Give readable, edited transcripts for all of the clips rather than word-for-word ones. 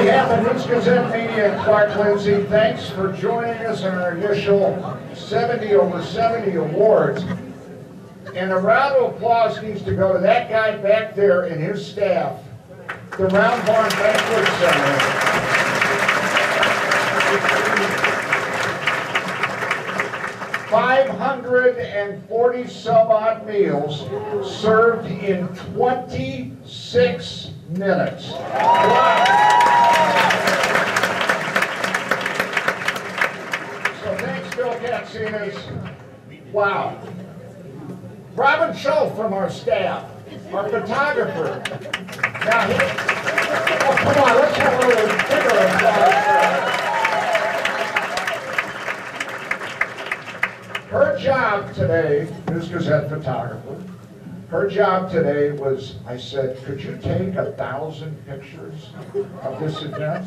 behalf of News-Gazette Media and Clark-Lindsey, thanks for joining us on our initial 70 over 70 awards. And a round of applause needs to go to that guy back there and his staff, the Round Barn Banquet Center. 540 some odd meals served in 26 minutes. Wow. So thanks, Bill Katsinas. Wow. Robin Schull from our staff, our photographer. Now, oh, come on, let's have a little bigger applause. Her job today, News-Gazette photographer, her job today was, I said, could you take 1,000 pictures of this event?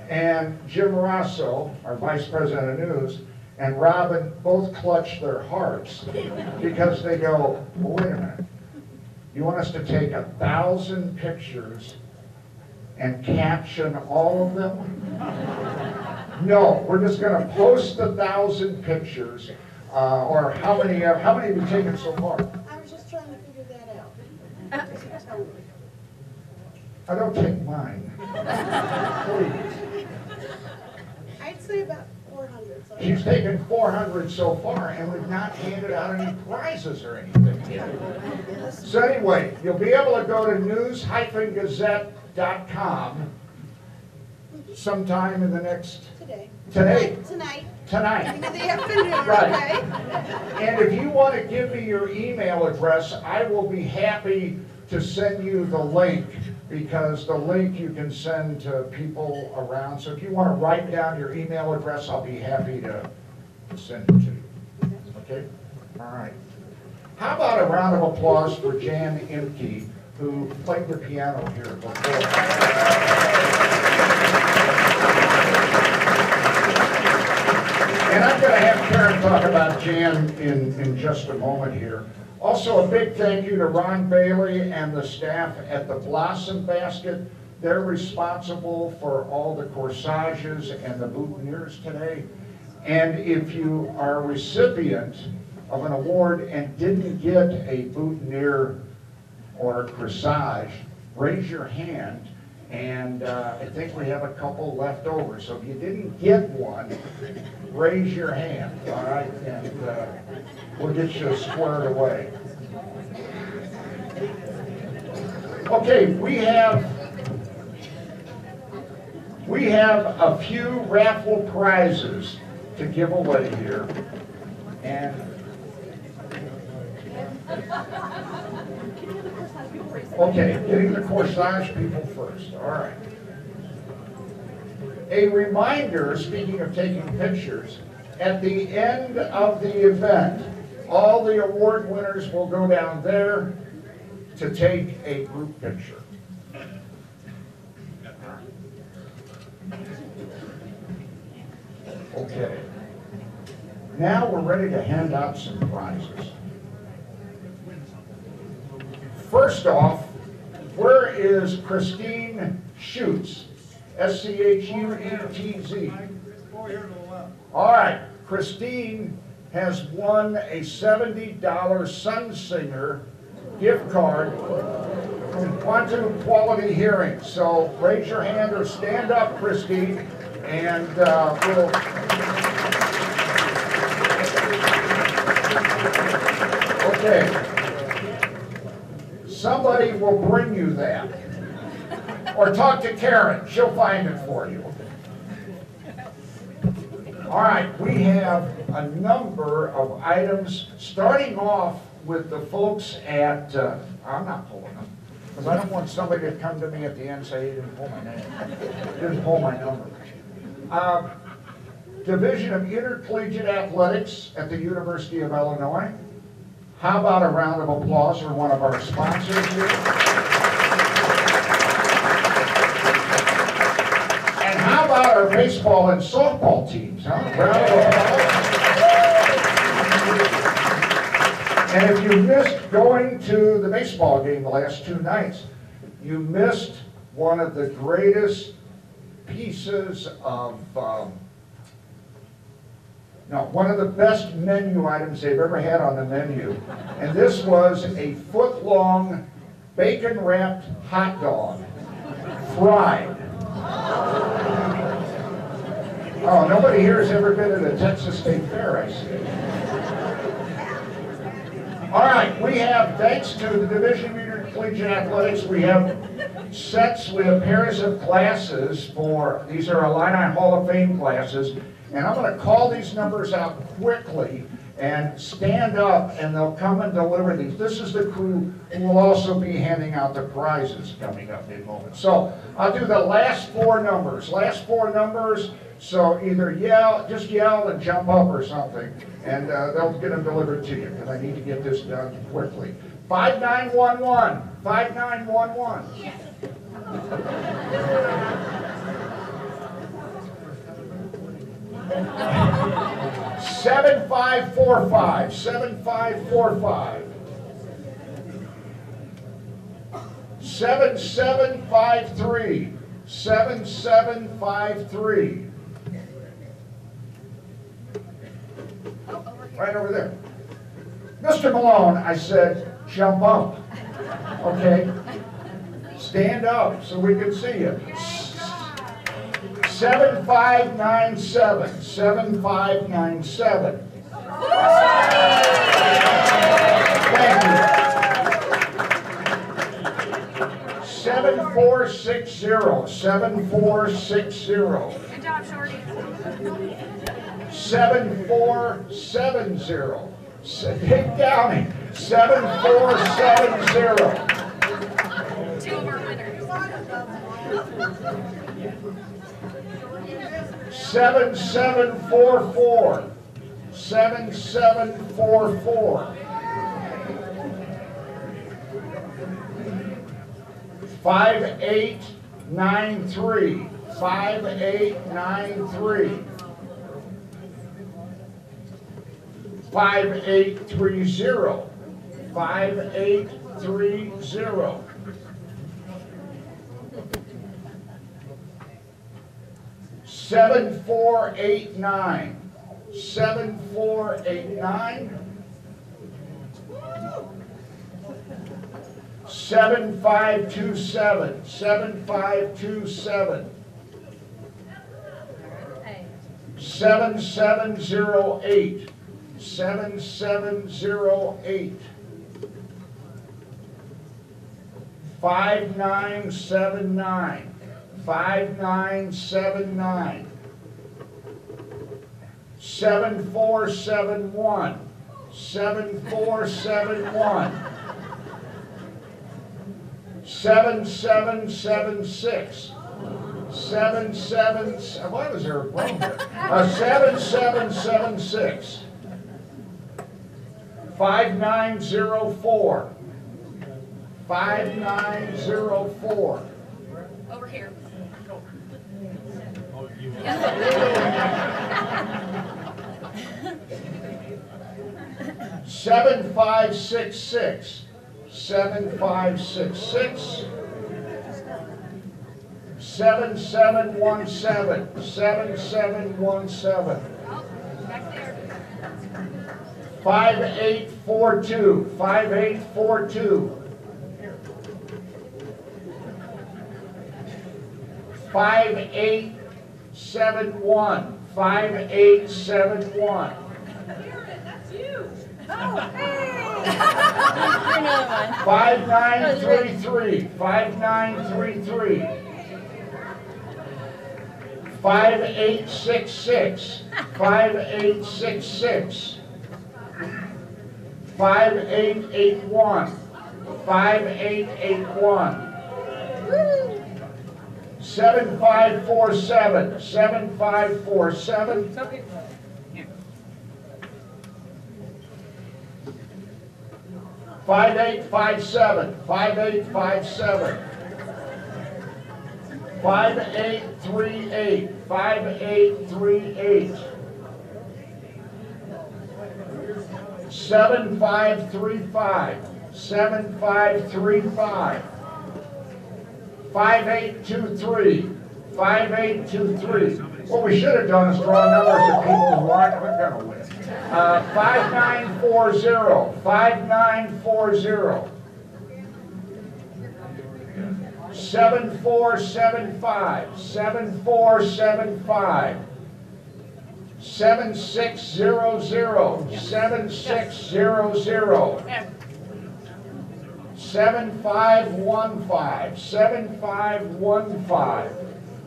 And Jim Rosso, our vice president of news, and Robin both clutched their hearts because they go, well, wait a minute, you want us to take 1,000 pictures and caption all of them? No, we're just going to post 1,000 pictures, or how many have you taken so far? I was just trying to figure that out. I don't take mine. Please. I'd say about 400. So She's taken 400 so far, and we've not handed out any prizes or anything yet. So anyway, you'll be able to go to news-gazette.com sometime in the next... Tonight. In the afternoon, right. Okay? And if you want to give me your email address, I will be happy to send you the link, because the link you can send to people around. So if you want to write down your email address, I'll be happy to send it to you. Okay? All right. How about a round of applause for Jan Imke, who played the piano here before. And I'm going to have Karen talk about Jan in just a moment here. Also, a big thank you to Ron Bailey and the staff at the Blossom Basket. They're responsible for all the corsages and the boutonnieres today. And if you are a recipient of an award and didn't get a boutonniere or a corsage, raise your hand. And I think we have a couple left over. So if you didn't get one, raise your hand, all right? And we'll get you squared away. Okay, we have a few raffle prizes to give away here. And okay, getting the corsage people first. All right. A reminder, speaking of taking pictures, at the end of the event, all the award winners will go down there to take a group picture. Okay. Now we're ready to hand out some prizes. First off, where is Christine Schutz? S-C-H-U-E-T-Z. All right, Christine has won a $70 Sunsinger gift card from Quantum Quality Hearing. So raise your hand or stand up, Christine, and we'll... Okay. Somebody will bring you that. Or talk to Karen. She'll find it for you. All right, we have a number of items, starting off with the folks at, I'm not pulling them, because I don't want somebody to come to me at the end and say, he didn't pull my name, didn't pull my number. Division of Intercollegiate Athletics at the University of Illinois. How about a round of applause for one of our sponsors here? And how about our baseball and softball teams, huh? Round of applause. And if you missed going to the baseball game the last 2 nights, you missed one of the greatest pieces of, one of the best menu items they've ever had on the menu. And this was a foot-long bacon-wrapped hot dog, fried. Oh, nobody here has ever been to the Texas State Fair, I see. All right, we have, thanks to the Division of Intercollegiate Athletics, we have sets, we have pairs of classes for, these are Illini Hall of Fame classes, and I'm going to call these numbers out quickly and stand up, and they'll come and deliver these. This is the crew who will also be handing out the prizes coming up in a moment. So I'll do the last four numbers. So either just yell and jump up or something, and they'll get them delivered to you, because I need to get this done quickly. 5911, 5911. 7545, 7545. 7753, 7753. Right over there. Mr. Malone, I said, jump up. Okay? Stand up so we can see you. 7597, 7597. Thank you. 7460, 7460. Good job, Shorty. 7470. Take down 7470. Two of our winners. 7744. 7744. 5893. 5893. 5830. 5830. 7489. 7489. 7527. 7527. 7708. 7708. 5979. 5979. 7471. 7471. 7776. 77. Why was there a problem there? 7776. 5904. 5904. Over here. 7566. 7566. 7717. 7717. Back there. 5842. 5842. 5871. 5871. That's you. Oh, hey. 5933. 5933. 5866. 5866. 5881. 5881. 7547. 7547. 5857. 5857. 5838. 5838. 7535. 7535. 5823. 5823. What we should have done is draw numbers of people who aren't going to win. 5940. 5940. 7475. 7475. 7600. 7600. 7515. 7515.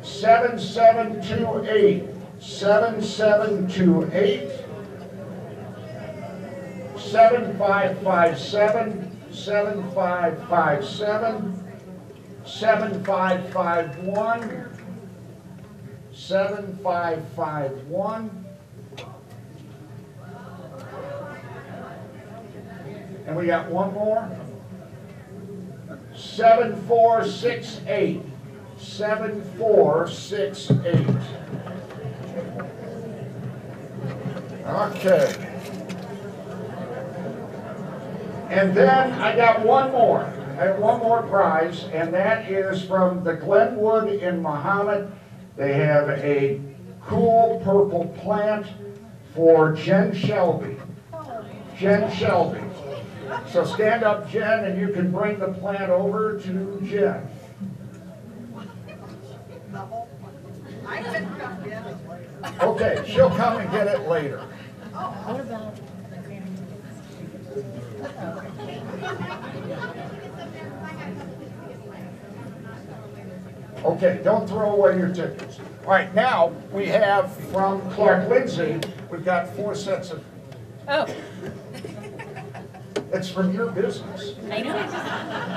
7728. 7728. 7557. 7557. 7551. 7551. And we got one more. 7468. 7468. Okay. And then I got one more. I have one more prize, and that is from the Glenwood in Mahomet. They have a cool purple plant for Jen Shelby. Jen Shelby. So stand up, Jen, and you can bring the plant over to Jen. Okay, she'll come and get it later. What about Okay, don't throw away your tickets. All right, now we have from Clark-Lindsey, we've got 4 sets of. Oh, It's from your business. I know.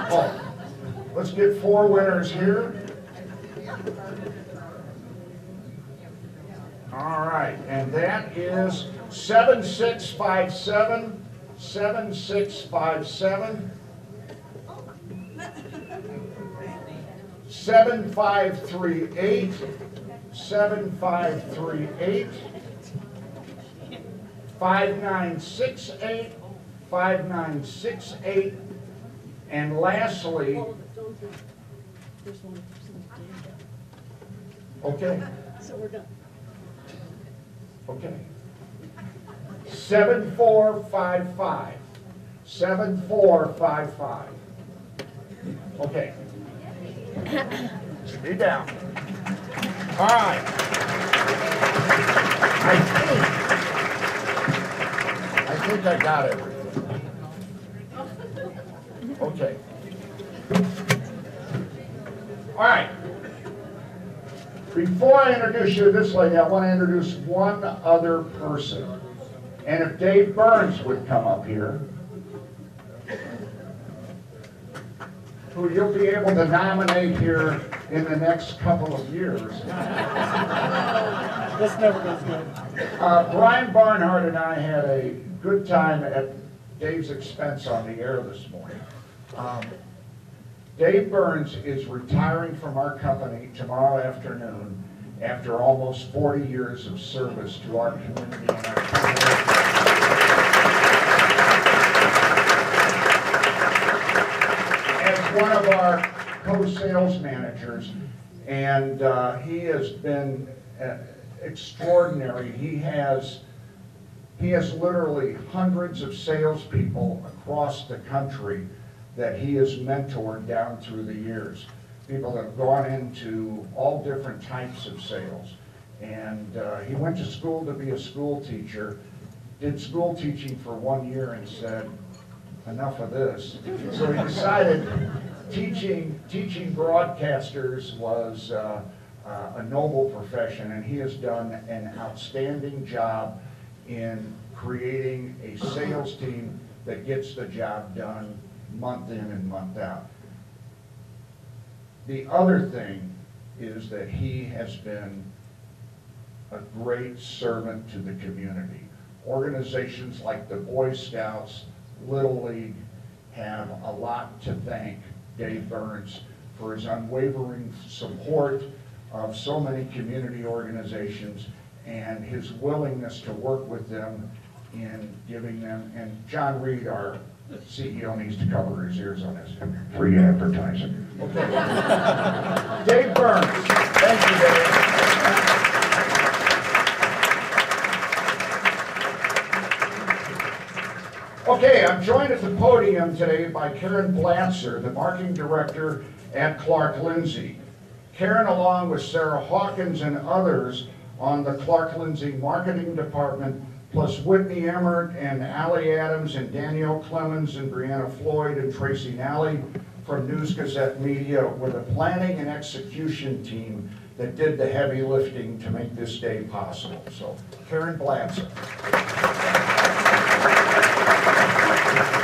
Oh, let's get 4 winners here. All right, and that is 7657, 7657, 7538, 7538, 5968, 5968, and lastly, okay. So we're done. Okay. 7455. 7455. Okay. Be down. All right. I think I got everything. Okay. All right. Before I introduce you to this lady, I want to introduce one other person. And if Dave Burns would come up here, who you'll be able to nominate here in the next couple of years. This never goes good. Brian Barnhart and I had a good time at Dave's expense on the air this morning. Dave Burns is retiring from our company tomorrow afternoon after almost 40 years of service to our community and our company. As one of our co-sales managers, and he has been extraordinary. He has literally hundreds of salespeople across the country that he has mentored down through the years. People that have gone into all different types of sales. And he went to school to be a school teacher, did school teaching for 1 year and said, enough of this. So he decided teaching broadcasters was a noble profession, and he has done an outstanding job in creating a sales team that gets the job done month in and month out. The other thing is that he has been a great servant to the community. Organizations like the Boy Scouts, Little League have a lot to thank Dave Burns for his unwavering support of so many community organizations and his willingness to work with them in giving them, and John Reed, our CEO, needs to cover his ears on this free advertising. Okay. by Karen Blatzer, the marketing director at Clark-Lindsey. Karen, along with Sarah Hawkins and others on the Clark-Lindsey marketing department, plus Whitney Emmert and Allie Adams and Danielle Clemens and Brianna Floyd and Tracy Nally from News-Gazette Media, were the planning and execution team that did the heavy lifting to make this day possible. So, Karen Blatzer.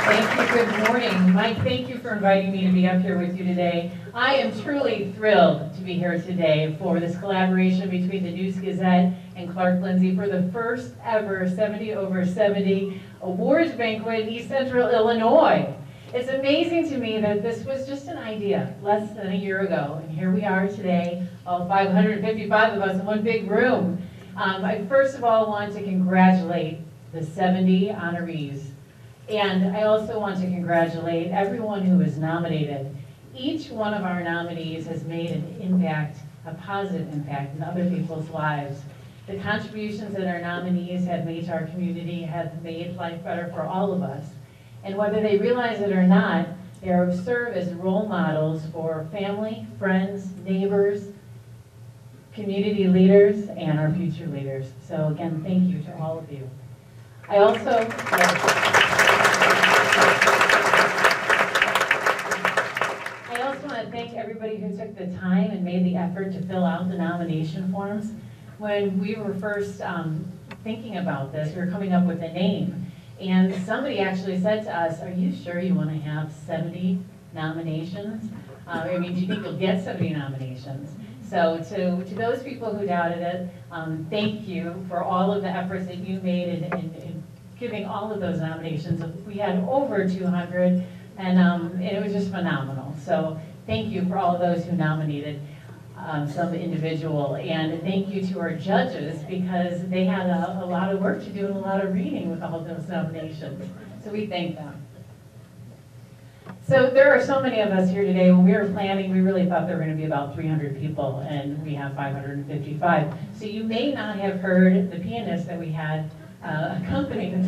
Thank you, good morning. Mike, thank you for inviting me to be up here with you today. I am truly thrilled to be here today for this collaboration between the News-Gazette and Clark-Lindsey for the first ever 70 over 70 awards banquet in East Central Illinois. It's amazing to me that this was just an idea less than a year ago, and here we are today, all 555 of us in one big room. I first of all want to congratulate the 70 honorees, and I also want to congratulate everyone who was nominated. Each one of our nominees has made an impact, a positive impact in other people's lives. The contributions that our nominees have made to our community have made life better for all of us. And whether they realize it or not, they serve as role models for family, friends, neighbors, community leaders, and our future leaders. So again, thank you to all of you. I also want to thank everybody who took the time and made the effort to fill out the nomination forms. When we were first thinking about this, we were coming up with a name. And somebody actually said to us, are you sure you want to have 70 nominations? I mean, do you think you'll get 70 nominations? So to those people who doubted it, thank you for all of the efforts that you made in giving all of those nominations. We had over 200, and it was just phenomenal. So thank you for all of those who nominated some individual, and thank you to our judges, because they had a lot of work to do and a lot of reading with all of those nominations. So we thank them. So there are so many of us here today. When we were planning, we really thought there were going to be about 300 people, and we have 555. So you may not have heard the pianist that we had accompanying,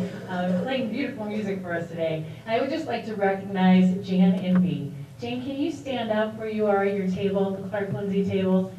playing beautiful music for us today. And I would just like to recognize Jan Impey. Jane, can you stand up where you are at your table, the Clark-Lindsey table?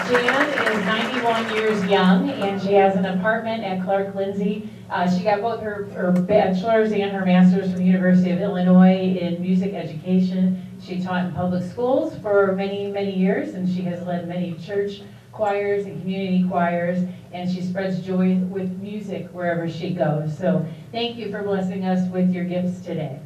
Jan is 91 years young, and she has an apartment at Clark-Lindsey. She got both her bachelor's and her master's from the University of Illinois in music education. She taught in public schools for many, many years, and she has led many church choirs and community choirs, and she spreads joy with music wherever she goes. So thank you for blessing us with your gifts today.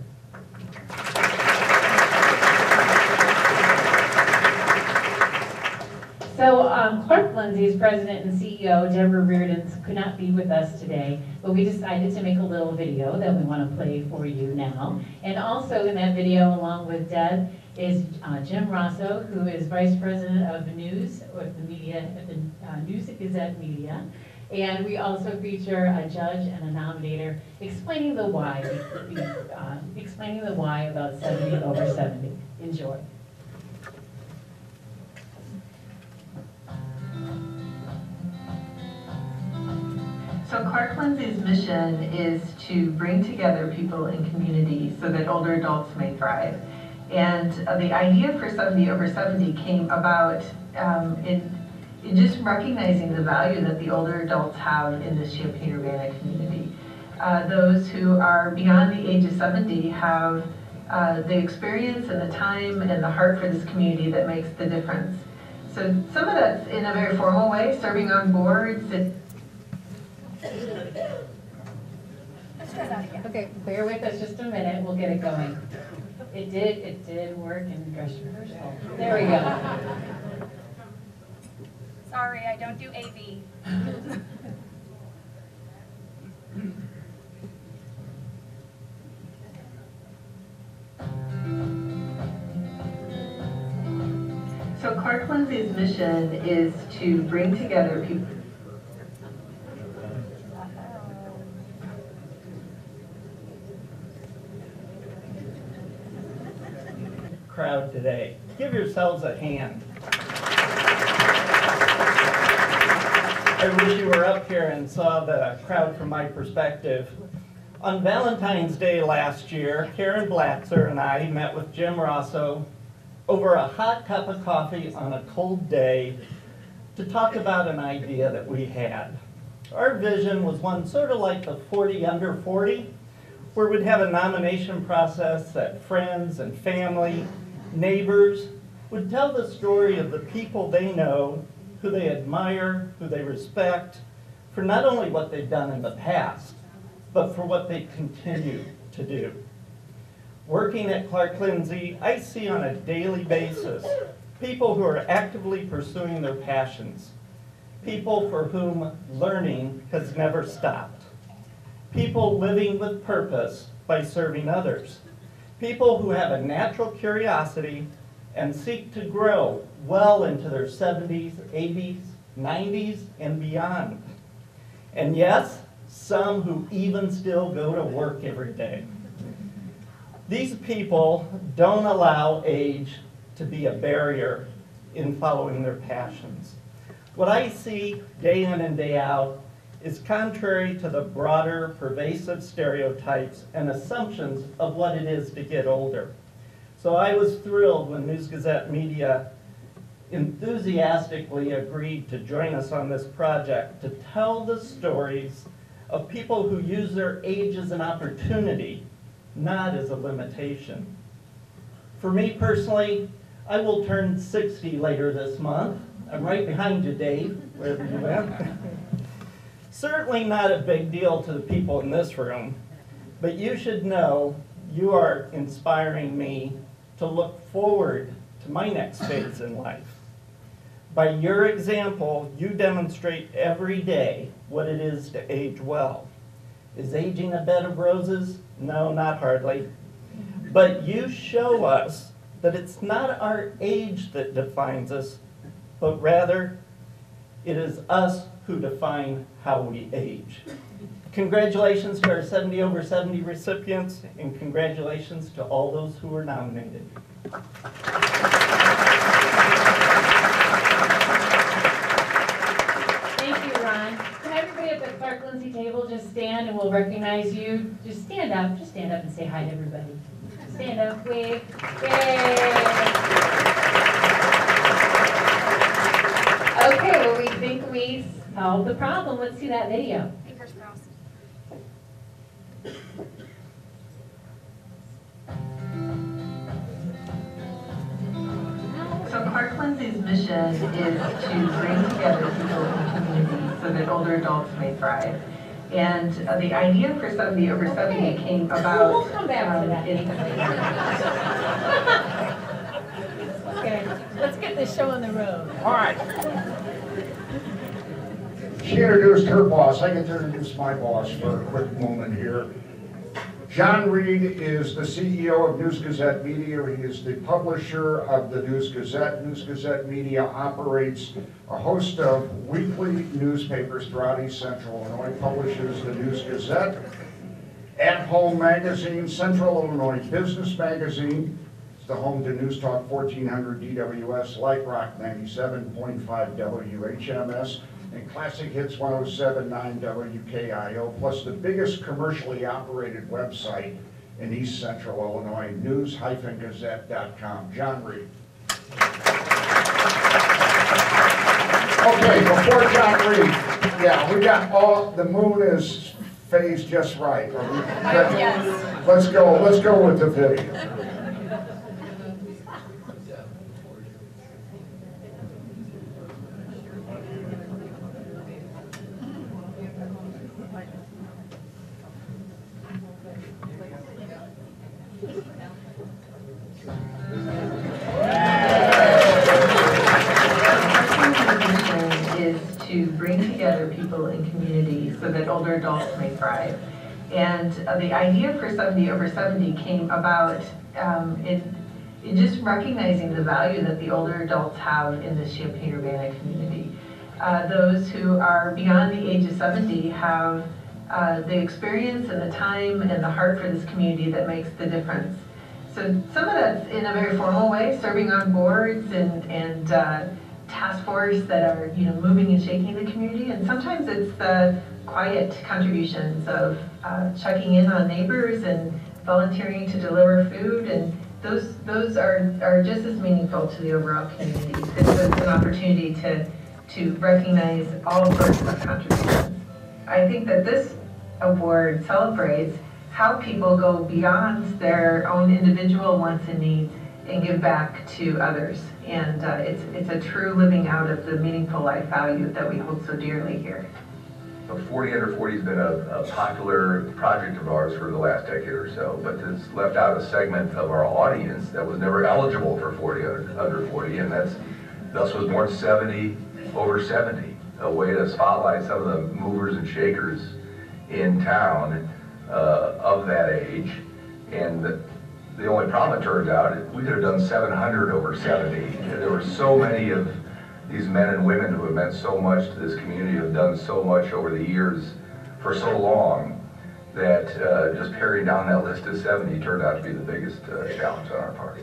So Clark-Lindsey's president and CEO, Deborah Reardon, could not be with us today, but we decided to make a little video that we want to play for you now. And also in that video, along with Deb, is Jim Rosso, who is vice president of news with the media at the News-Gazette Media. And we also feature a judge and a nominator explaining the why, explaining the why about 70 over 70. Enjoy. So Clark-Lindsey's mission is to bring together people in communities so that older adults may thrive. And the idea for 70 over 70 came about in just recognizing the value that the older adults have in the Champaign-Urbana community. Those who are beyond the age of 70 have the experience and the time and the heart for this community that makes the difference. So some of that's in a very formal way, serving on boards. Okay, bear with us just a minute, we'll get it going. It did work in dress rehearsal. There we go. Sorry, I don't do AV. So Clark-Lindsey's mission is to bring together people. Crowd today. Give yourselves a hand. I wish you were up here and saw the crowd from my perspective. On Valentine's Day last year, Karen Blatzer and I met with Jim Rosso over a hot cup of coffee on a cold day to talk about an idea that we had. Our vision was one sort of like the 40 Under 40, where we'd have a nomination process that friends and family, neighbors, would tell the story of the people they know, who they admire, who they respect, for not only what they've done in the past, but for what they continue to do. Working at Clark-Lindsey, I see on a daily basis people who are actively pursuing their passions, people for whom learning has never stopped, people living with purpose by serving others, people who have a natural curiosity and seek to grow well into their 70s, 80s, 90s, and beyond. And yes, some who even still go to work every day. These people don't allow age to be a barrier in following their passions. What I see day in and day out is contrary to the broader, pervasive stereotypes and assumptions of what it is to get older. So I was thrilled when News-Gazette Media enthusiastically agreed to join us on this project to tell the stories of people who use their age as an opportunity, not as a limitation. For me personally, I will turn 60 later this month. I'm right behind you, Dave, wherever you went. Certainly not a big deal to the people in this room, but you should know you are inspiring me to look forward to my next phase in life. By your example, you demonstrate every day what it is to age well. Is aging a bed of roses? No, not hardly. But you show us that it's not our age that defines us, but rather it is us who define how we age. Congratulations to our 70 over 70 recipients, and congratulations to all those who were nominated. Thank you, Ron. Can everybody at the Clark-Lindsey table just stand and we'll recognize you? Just stand up and say hi to everybody. Stand up, wave. Yay! Okay, well, we think we solved the problem. Let's see that video. Fingers crossed. So Clark-Lindsey's mission is to bring together people in communities so that older adults may thrive. And the idea for 70 over 70 came about. We'll come back to that. Okay, let's get this show on the road. All right. She introduced her boss. I get to introduce my boss for a quick moment here. John Reed is the CEO of News-Gazette Media. He is the publisher of the News-Gazette. News-Gazette Media operates a host of weekly newspapers throughout East Central Illinois, publishes the News-Gazette, At Home Magazine, Central Illinois Business Magazine. It's the home to News Talk 1400 DWS, Light Rock 97.5 WHMS, and Classic Hits 107.9 WKIO, plus the biggest commercially operated website in East Central Illinois, news-gazette.com. John Reed. Okay, before John Reed, yeah, we got all, the moon is phased just right. Are we ready? Yes. Let's go with the video. People in communities so that older adults may thrive. And the idea for 70 over 70 came about in just recognizing the value that the older adults have in the Champaign-Urbana community. Those who are beyond the age of 70 have the experience and the time and the heart for this community that makes the difference. So some of that's in a very formal way, serving on boards and task force that are, moving and shaking the community, and sometimes it's the quiet contributions of checking in on neighbors and volunteering to deliver food, and those are just as meaningful to the overall community. This is an opportunity to recognize all sorts of contributions. I think that this award celebrates how people go beyond their own individual wants and needs and give back to others. And it's a true living out of the meaningful life value that we hold so dearly here. 40 Under 40 has been a popular project of ours for the last decade or so, but it's left out a segment of our audience that was never eligible for 40 Under 40, and thus was born 70 over 70, a way to spotlight some of the movers and shakers in town of that age. And the only problem, it turns out, we could have done 700 over 70. There were so many of these men and women who have meant so much to this community, have done so much over the years for so long, that just paring down that list to 70 turned out to be the biggest challenge on our part.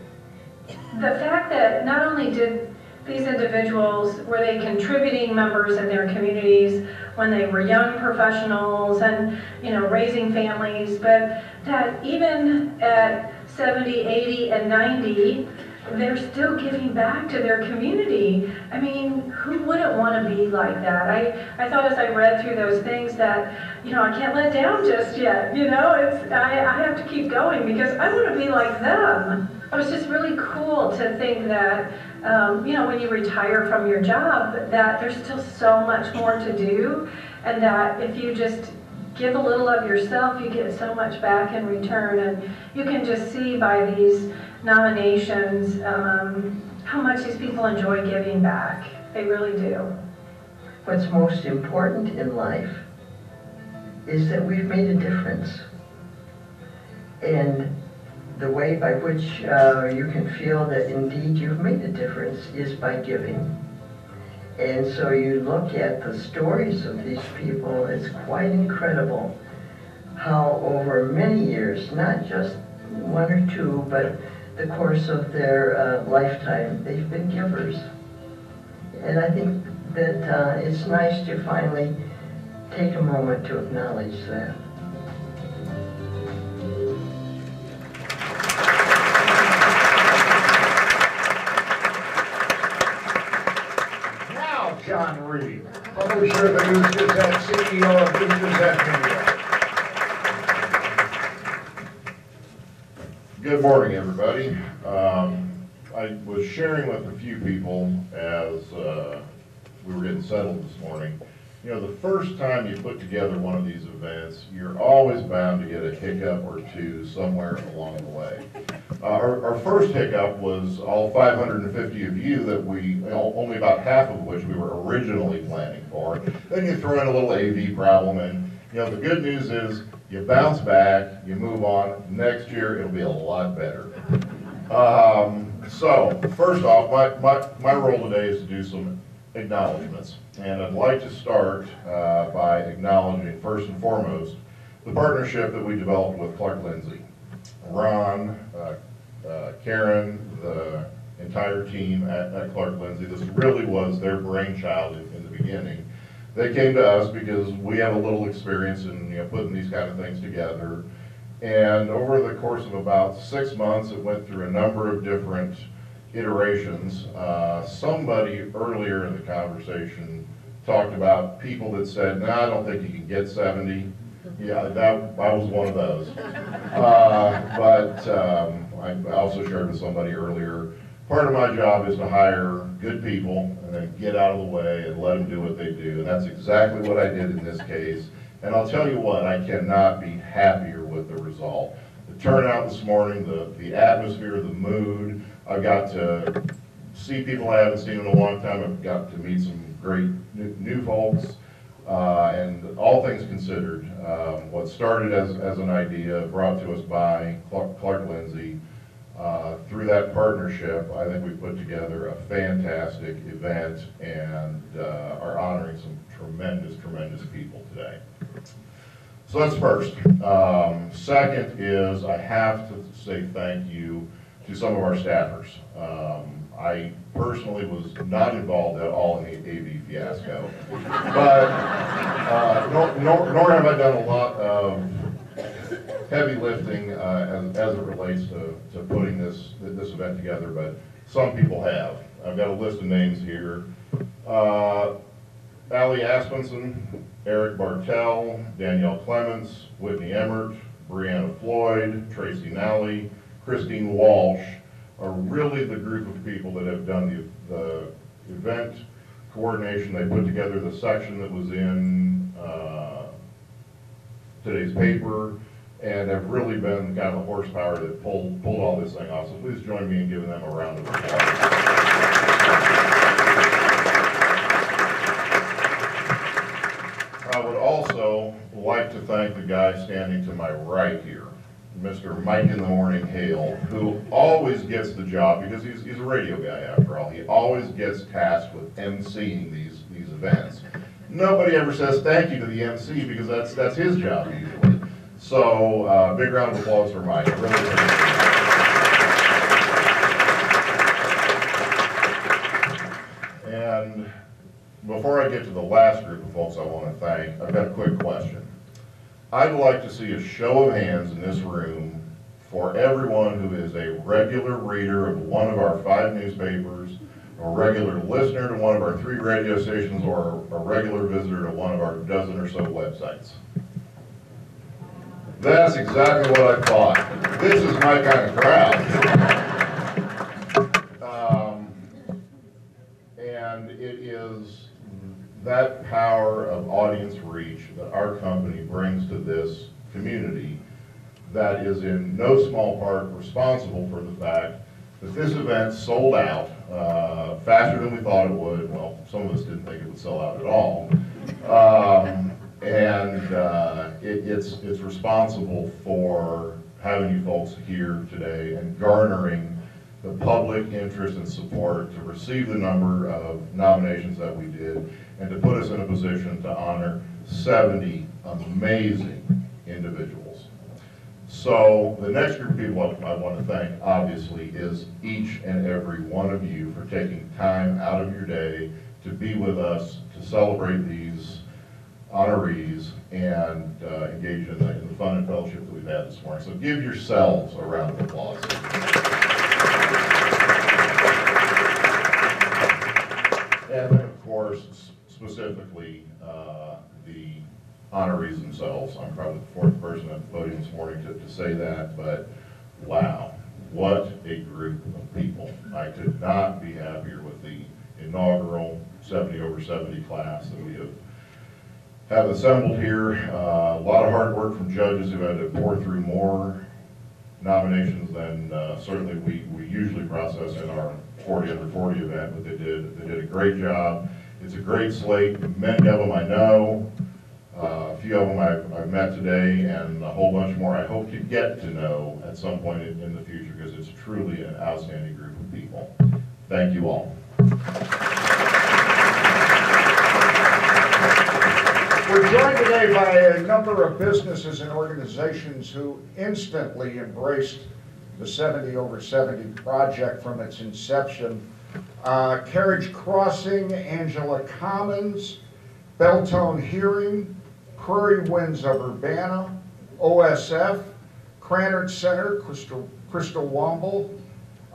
The fact that not only did these individuals, were they contributing members in their communities when they were young professionals and, raising families, but that even at 70, 80, and 90, they're still giving back to their community. I mean, who wouldn't want to be like that? I thought as I read through those things that, I can't let down just yet, I have to keep going because I want to be like them. It was just really cool to think that, when you retire from your job, that there's still so much more to do, and that if you just give a little of yourself, you get so much back in return. And you can just see by these nominations how much these people enjoy giving back. They really do. What's most important in life is that we've made a difference. And the way by which you can feel that indeed you've made a difference is by giving. And so you look at the stories of these people, it's quite incredible how over many years, not just one or two, but the course of their lifetime, they've been givers. And I think that it's nice to finally take a moment to acknowledge that. John Reed, publisher of the News-Gazette, CEO of News-Gazette Media. Good morning, everybody. I was sharing with a few people as we were getting settled this morning. The first time you put together one of these events, you're always bound to get a hiccup or two somewhere along the way. Our first hiccup was all 550 of you that only about half of which we were originally planning for. Then you throw in a little AV problem, and the good news is you bounce back, you move on. Next year it'll be a lot better. So first off, my role today is to do some acknowledgments, and I'd like to start by acknowledging first and foremost the partnership that we developed with Clark-Lindsey. Ron, Karen, the entire team at Clark-Lindsey, this really was their brainchild in the beginning. They came to us because we have a little experience in putting these kind of things together, and over the course of about 6 months, it went through a number of different iterations. Somebody earlier in the conversation talked about people that said, "No, I don't think you can get 70." Yeah, I was one of those. But I also shared with somebody earlier, part of my job is to hire good people and then get out of the way and let them do what they do. And that's exactly what I did in this case. And I'll tell you what, I cannot be happier with the result. The turnout this morning, the atmosphere, the mood. I've got to see people I haven't seen in a long time. I've got to meet some great new folks. And all things considered, what started as an idea brought to us by Clark-Lindsey, through that partnership, I think we put together a fantastic event and are honoring some tremendous people today. So that's first. Second is I have to say thank you to some of our staffers. I personally was not involved at all in the AV fiasco, but nor have I done a lot of heavy lifting as it relates to putting this event together, but some people have. I've got a list of names here. Allie Aspenson, Eric Bartell, Danielle Clements, Whitney Emmert, Brianna Floyd, Tracy Nally, Christine Walsh are really the group of people that have done the event coordination. They put together the section that was in today's paper and have really been kind of the horsepower that pulled all this thing off. So please join me in giving them a round of applause. I would also like to thank the guy standing to my right here, Mr. Mike in the Morning Hale, who always gets the job, because he's a radio guy after all. He always gets tasked with emceeing these events. Nobody ever says thank you to the MC, because that's his job usually. So big round of applause for Mike. Really and before I get to the last group of folks I want to thank, I've got a quick question. I'd like to see a show of hands in this room for everyone who is a regular reader of one of our 5 newspapers, a regular listener to one of our 3 radio stations, or a regular visitor to one of our dozen or so websites. That's exactly what I thought. This is my kind of crowd. And it is that power of audience reach that our company brings to this community that is in no small part responsible for the fact that this event sold out faster than we thought it would. Well, some of us didn't think it would sell out at all. It's responsible for having you folks here today and garnering the public interest and support to receive the number of nominations that we did, and to put us in a position to honor 70 amazing individuals. So the next group of people I want to thank, obviously, is each and every one of you for taking time out of your day to be with us, to celebrate these honorees, and engage in the fun and fellowship that we've had this morning. So give yourselves a round of applause. And then, of course, specifically, the honorees themselves. I'm probably the 4th person at the podium this morning to say that, but wow, what a group of people. I could not be happier with the inaugural 70 over 70 class that we have assembled here. A lot of hard work from judges who had to pour through more nominations than certainly we usually process in our 40 under 40 event, but they did a great job. It's a great slate. Many of them I know. A few of them I've met today, and a whole bunch more I hope to get to know at some point in the future, because it's truly an outstanding group of people. Thank you all. We're joined today by a number of businesses and organizations who instantly embraced the 70 over 70 project from its inception. Carriage Crossing, Angela Commons, Beltone Hearing, Prairie Winds of Urbana, OSF, Krannert Center, Crystal Womble,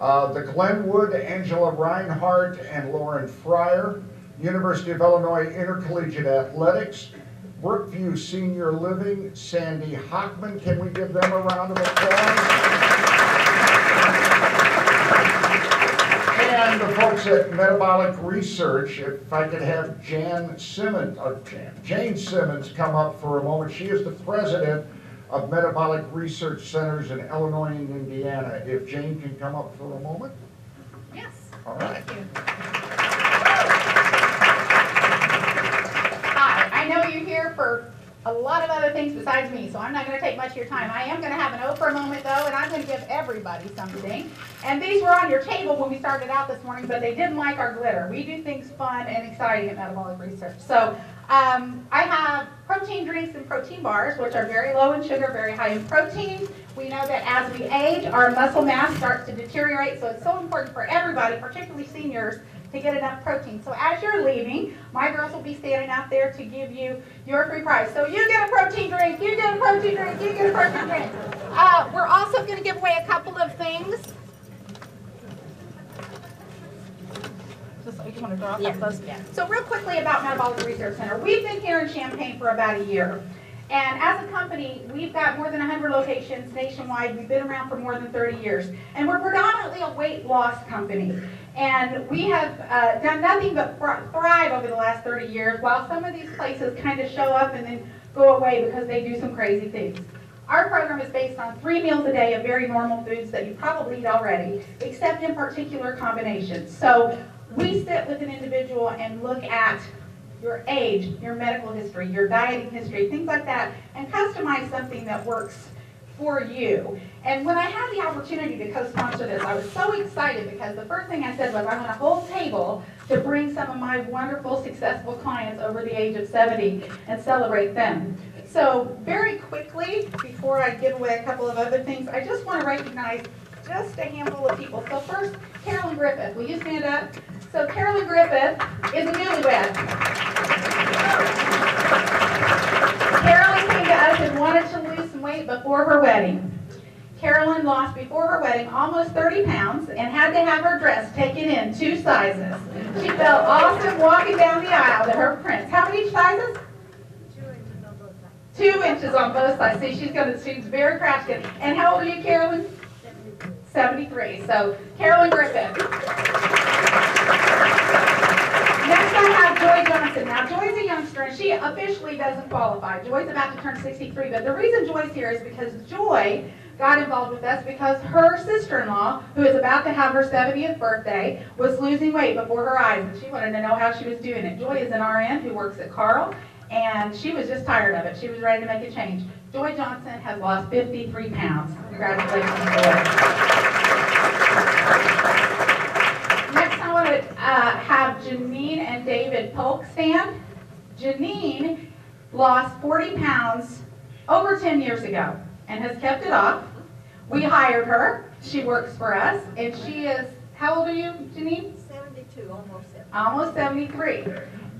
the Glenwood, Angela Reinhardt and Lauren Fryer, University of Illinois Intercollegiate Athletics, Brookview Senior Living, Sandy Hockman. Can we give them a round of applause? And the folks at Metabolic Research. If I could have Jane Simmons come up for a moment. She is the president of Metabolic Research Centers in Illinois and Indiana. If Jane can come up for a moment. Yes. All right. Thank you. Hi, I know you're here for a lot of other things besides me, so I'm not going to take much of your time. I am going to have an Oprah moment, though, and I'm going to give everybody something. And these were on your table when we started out this morning, but they didn't like our glitter. We do things fun and exciting at Metabolic Research. So I have protein protein drinks and protein bars, which are very low in sugar, very high in protein. We know that as we age, our muscle mass starts to deteriorate, so it's so important for everybody, particularly seniors, to get enough protein. So as you're leaving, my girls will be standing out there to give you your free prize. So you get a protein drink, you get a protein drink, you get a protein drink. We're also going to give away a couple of things. Just you want to draw up those? Yeah. So real quickly about Metabolic Research Center. We've been here in Champaign for about a year. And as a company, we've got more than 100 locations nationwide. We've been around for more than 30 years. And we're predominantly a weight loss company. And we have done nothing but thrive over the last 30 years, while some of these places kind of show up and then go away because they do some crazy things. Our program is based on 3 meals a day of very normal foods that you probably eat already, except in particular combinations. So we sit with an individual and look at your age, your medical history, your dieting history, things like that, and customize something that works for you. And when I had the opportunity to co-sponsor this, I was so excited because the first thing I said was I want a whole table to bring some of my wonderful, successful clients over the age of 70 and celebrate them. So very quickly, before I give away a couple of other things, I just want to recognize just a handful of people. So first, Carolyn Griffith. Will you stand up? So Carolyn Griffith is a newlywed. Carolyn came to us and wanted to lose some weight before her wedding. Carolyn lost before her wedding almost 30 pounds and had to have her dress taken in 2 sizes. She felt awesome walking down the aisle to her prince. How many sizes? 2 inches on both sides. See, she's very crafty. And how old are you, Carolyn? 73. So, Carolyn Griffith. Next I have Joy Johnson. Now, Joy's a youngster, and she officially doesn't qualify. Joy's about to turn 63, but the reason Joy's here is because Joy got involved with us because her sister-in-law, who is about to have her 70th birthday, was losing weight before her eyes, and she wanted to know how she was doing it. Joy is an RN who works at Carl, and she was just tired of it. She was ready to make a change. Joy Johnson has lost 53 pounds. Congratulations, Joy. Next, I want to have Janine and David Polk stand. Janine lost 40 pounds over 10 years ago and has kept it off. We hired her. She works for us, and she is, how old are you, Janine? 72, almost 70. Almost 73.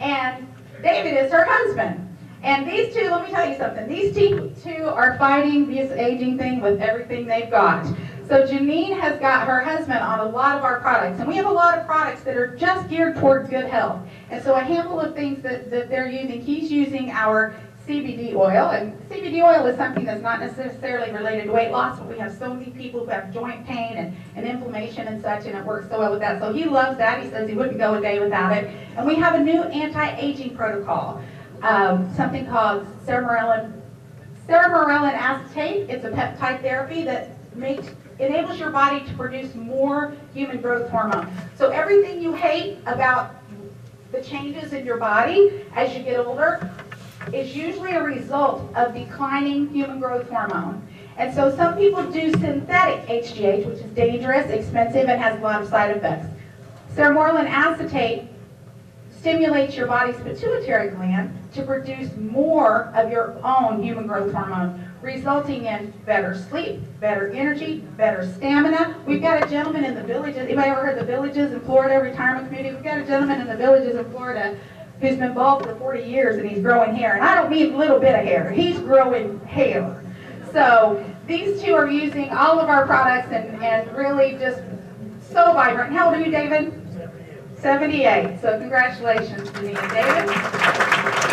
And David is her husband. And these two, let me tell you something, these two are fighting this aging thing with everything they've got. So Janine has got her husband on a lot of our products, and we have a lot of products that are just geared toward good health. And so a handful of things that they're using, he's using our CBD oil, and CBD oil is something that's not necessarily related to weight loss, but we have so many people who have joint pain and inflammation and such, and it works so well with that. So he loves that. He says he wouldn't go a day without it. And we have a new anti-aging protocol, something called ceramurelin acetate. It's a peptide therapy that enables your body to produce more human growth hormone. So everything you hate about the changes in your body as you get older is usually a result of declining human growth hormone. And so some people do synthetic HGH, which is dangerous, expensive, and has a lot of side effects. Ceramurelin acetate stimulates your body's pituitary gland to produce more of your own human growth hormone, resulting in better sleep, better energy, better stamina. We've got a gentleman in the Villages. Anybody ever heard of the Villages in Florida, retirement community? We've got a gentleman in the Villages in Florida who's been bald for 40 years and he's growing hair. And I don't mean a little bit of hair. He's growing hair. So these two are using all of our products and really just so vibrant. How old are you, David? 78. So congratulations to me and David.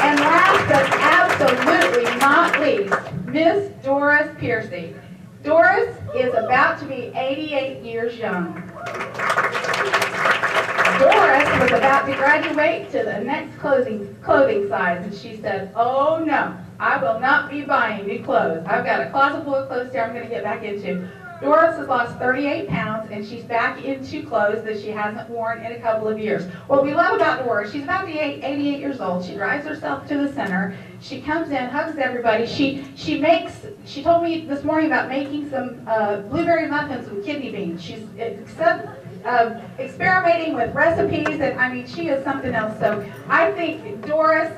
And last but absolutely not least, Miss Doris Piercy. Doris is about to be 88 years young. Doris was about to graduate to the next clothing size, and she said, oh no, I will not be buying new clothes. I've got a closet full of clothes here I'm going to get back into. Doris has lost 38 pounds, and she's back into clothes that she hasn't worn in a couple of years. What we love about Doris, she's about 88 years old. She drives herself to the center. She comes in, hugs everybody. She told me this morning about making some blueberry muffins with kidney beans. She's experimenting with recipes, and I mean, she is something else. So I think, Doris,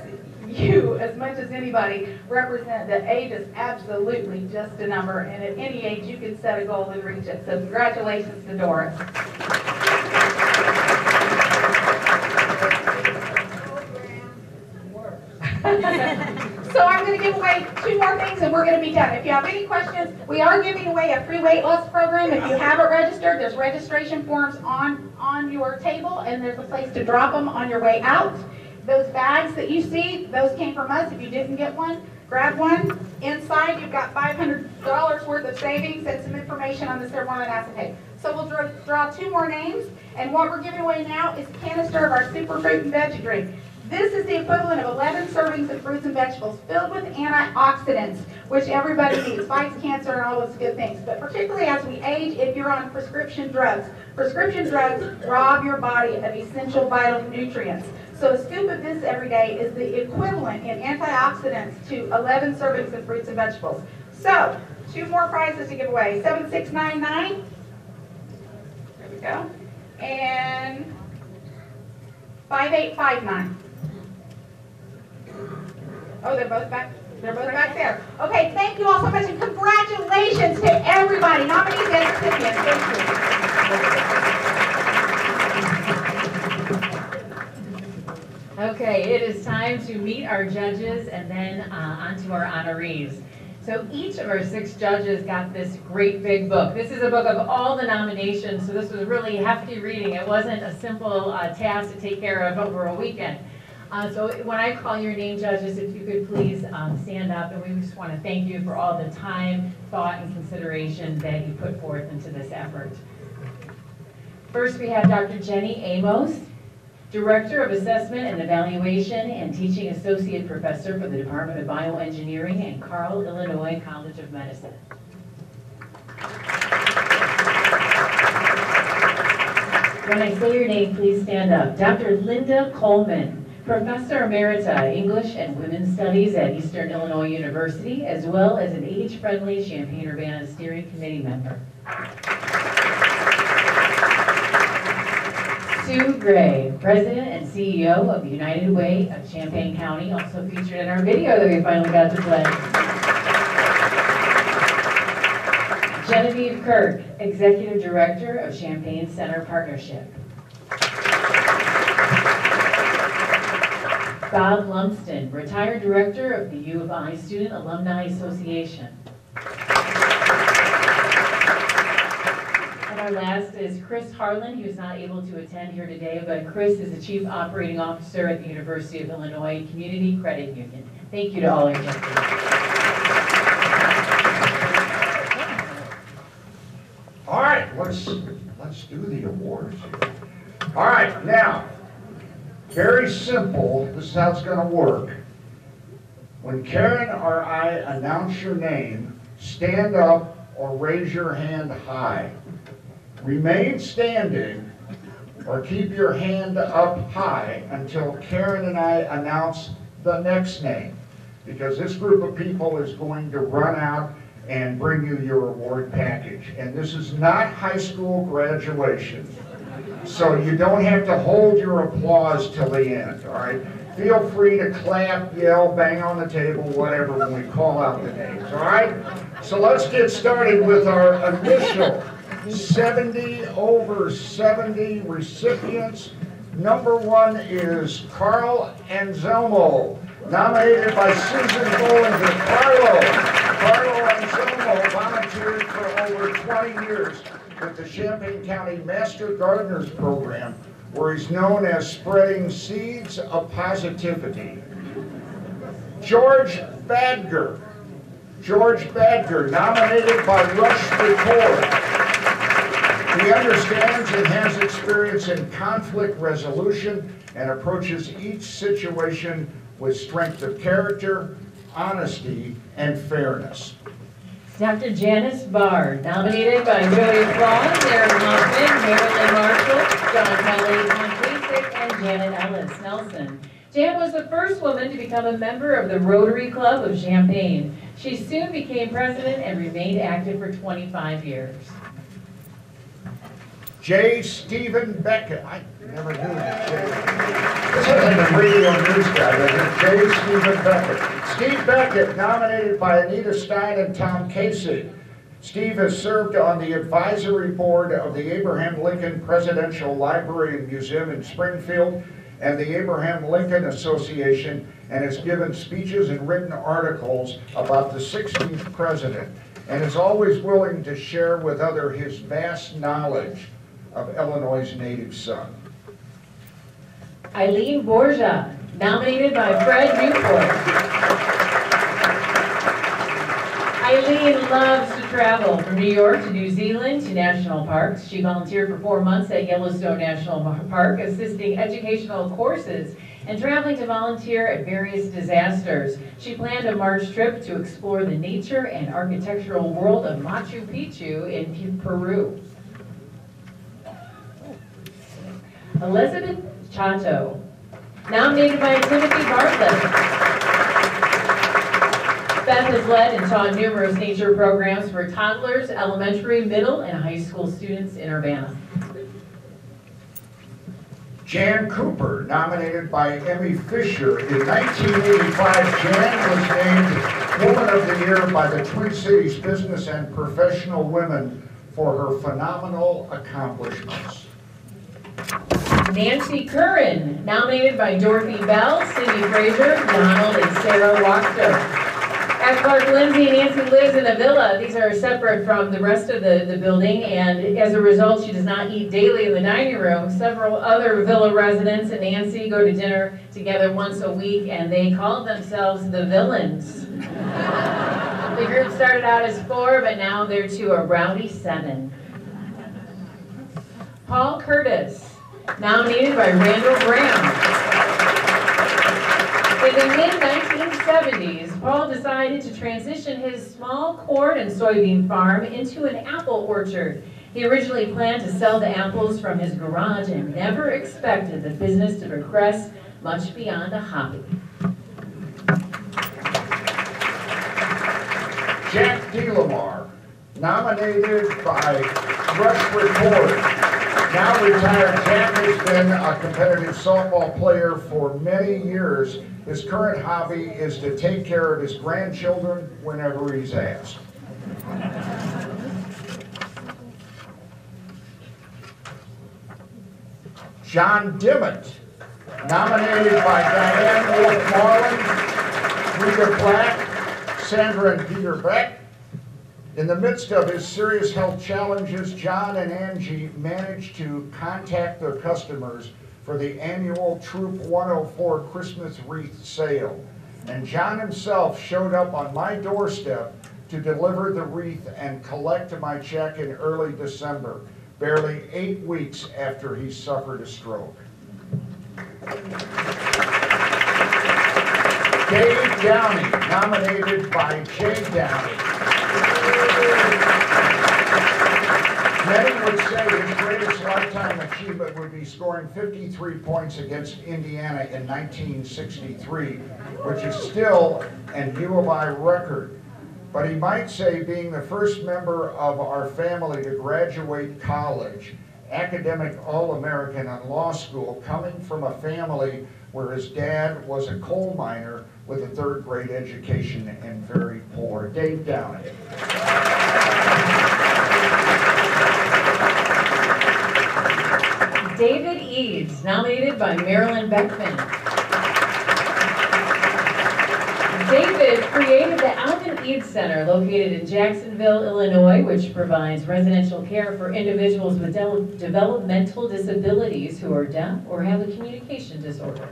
you, as much as anybody, represent that age is absolutely just a number, and at any age you can set a goal and reach it. So congratulations to Doris. So I'm going to give away 2 more things and we're going to be done. If you have any questions, we are giving away a free weight loss program. If you haven't registered, there's registration forms on your table, and there's a place to drop them on your way out. Those bags that you see, those came from us. If you didn't get one, grab one. Inside, you've got $500 worth of savings and some information on the sermorelin acetate. So we'll draw 2 more names, and what we're giving away now is a canister of our super fruit and veggie drink. This is the equivalent of 11 servings of fruits and vegetables filled with antioxidants, which everybody needs, fights cancer and all those good things. But particularly as we age, if you're on prescription drugs rob your body of essential vital nutrients. So a scoop of this every day is the equivalent in antioxidants to 11 servings of fruits and vegetables. So, 2 more prizes to give away. 7699. There we go. And 5859. Oh, they're both back. They're both back there. Okay, thank you all so much, and congratulations to everybody, nominees and recipients. Thank you. Okay, it is time to meet our judges and then on to our honorees. So each of our 6 judges got this great big book. This is a book of all the nominations, so this was really hefty reading. It wasn't a simple task to take care of over a weekend. So when I call your name, judges, if you could please stand up, and we just want to thank you for all the time, thought, and consideration that you put forth into this effort. First, we have Dr. Jenny Amos, Director of Assessment and Evaluation and Teaching Associate Professor for the Department of Bioengineering at Carl, Illinois College of Medicine. When I say your name, please stand up. Dr. Linda Coleman, Professor Emerita, English and Women's Studies at Eastern Illinois University, as well as an age-friendly Champaign-Urbana Steering Committee member. Sue Gray, President and CEO of United Way of Champaign County, also featured in our video that we finally got to play. Genevieve Kirk, Executive Director of Champaign Center Partnership. Bob Lumsden, Retired Director of the U of I Student Alumni Association. And our last is Chris Harlan, who's not able to attend here today, but Chris is the Chief Operating Officer at the University of Illinois Community Credit Union. Thank you to all our judges. All right, let's do the awards here. All right, now, very simple. This is how it's going to work. When Karen or I announce your name, stand up or raise your hand high. Remain standing or keep your hand up high until Karen and I announce the next name, because this group of people is going to run out and bring you your award package. And this is not high school graduation, so you don't have to hold your applause till the end, all right? Feel free to clap, yell, bang on the table, whatever, when we call out the names, all right? So let's get started with our initial 70 over 70 recipients. Number 1 is Carl Anselmo, nominated by Susan Bollinger. Carlo Anselmo volunteered for over 20 years with the Champaign County Master Gardeners Program, where he's known as spreading seeds of positivity. George Badger, nominated by Rush Report. He understands and has experience in conflict resolution and approaches each situation with strength of character, honesty, and fairness. Dr. Janice Bard, nominated by William Claus, Aaron Hoffman, Marilyn Marshall, John Kelly, Von Kasich, and Janet Ellis Nelson. Jan was the first woman to become a member of the Rotary Club of Champaign. She soon became president and remained active for 25 years. J. Stephen Beckett. I never knew that. This isn't a radio news guy, is it? J. Stephen Beckett. Steve Beckett, nominated by Anita Stein and Tom Casey. Steve has served on the advisory board of the Abraham Lincoln Presidential Library and Museum in Springfield and the Abraham Lincoln Association, and has given speeches and written articles about the 16th president, and is always willing to share with others his vast knowledge of Illinois' native son. Eileen Borja, nominated by Fred Newport. Eileen loves to travel from New York to New Zealand to national parks. She volunteered for 4 months at Yellowstone National Park, assisting educational courses and traveling to volunteer at various disasters. She planned a March trip to explore the nature and architectural world of Machu Picchu in Peru. Elizabeth Chato, nominated by Timothy Bartlett. Beth has led and taught numerous nature programs for toddlers, elementary, middle, and high school students in Urbana. Jan Cooper, nominated by Emmy Fisher. In 1985, Jan was named Woman of the Year by the Twin Cities Business and Professional Women for her phenomenal accomplishments. Nancy Curran, nominated by Dorothy Bell, Cindy Fraser, Donald, and Sarah Wachter. At Clark-Lindsey, Nancy lives in a villa. These are separate from the rest of the building, and as a result, she does not eat daily in the dining room. Several other villa residents and Nancy go to dinner together once a week, and they call themselves the Villains. The group started out as 4, but now they're to a rowdy 7. Paul Curtis, nominated by Randall Graham. In the mid-1970s, Paul decided to transition his small corn and soybean farm into an apple orchard. He originally planned to sell the apples from his garage and never expected the business to progress much beyond a hobby. Jack DeLamar, nominated by Rush Report. Now retired, Jack has been a competitive softball player for many years. His current hobby is to take care of his grandchildren whenever he's asked. John Dimmitt, nominated by Diane Wolf Marlin, Rita Black, Sandra and Peter Beck. In the midst of his serious health challenges, John and Angie managed to contact their customers for the annual Troop 104 Christmas wreath sale. And John himself showed up on my doorstep to deliver the wreath and collect my check in early December, barely 8 weeks after he suffered a stroke. Dave Downey, nominated by Jay Downey. Many would say his greatest lifetime achievement would be scoring 53 points against Indiana in 1963, which is still an U of I record. But he might say being the first member of our family to graduate college, academic All-American and law school, coming from a family where his dad was a coal miner with a 3rd grade education and very poor. Dave Downey. David Eads, nominated by Marilyn Beckman. David created the Alvin Eads Center, located in Jacksonville, Illinois, which provides residential care for individuals with developmental disabilities who are deaf or have a communication disorder.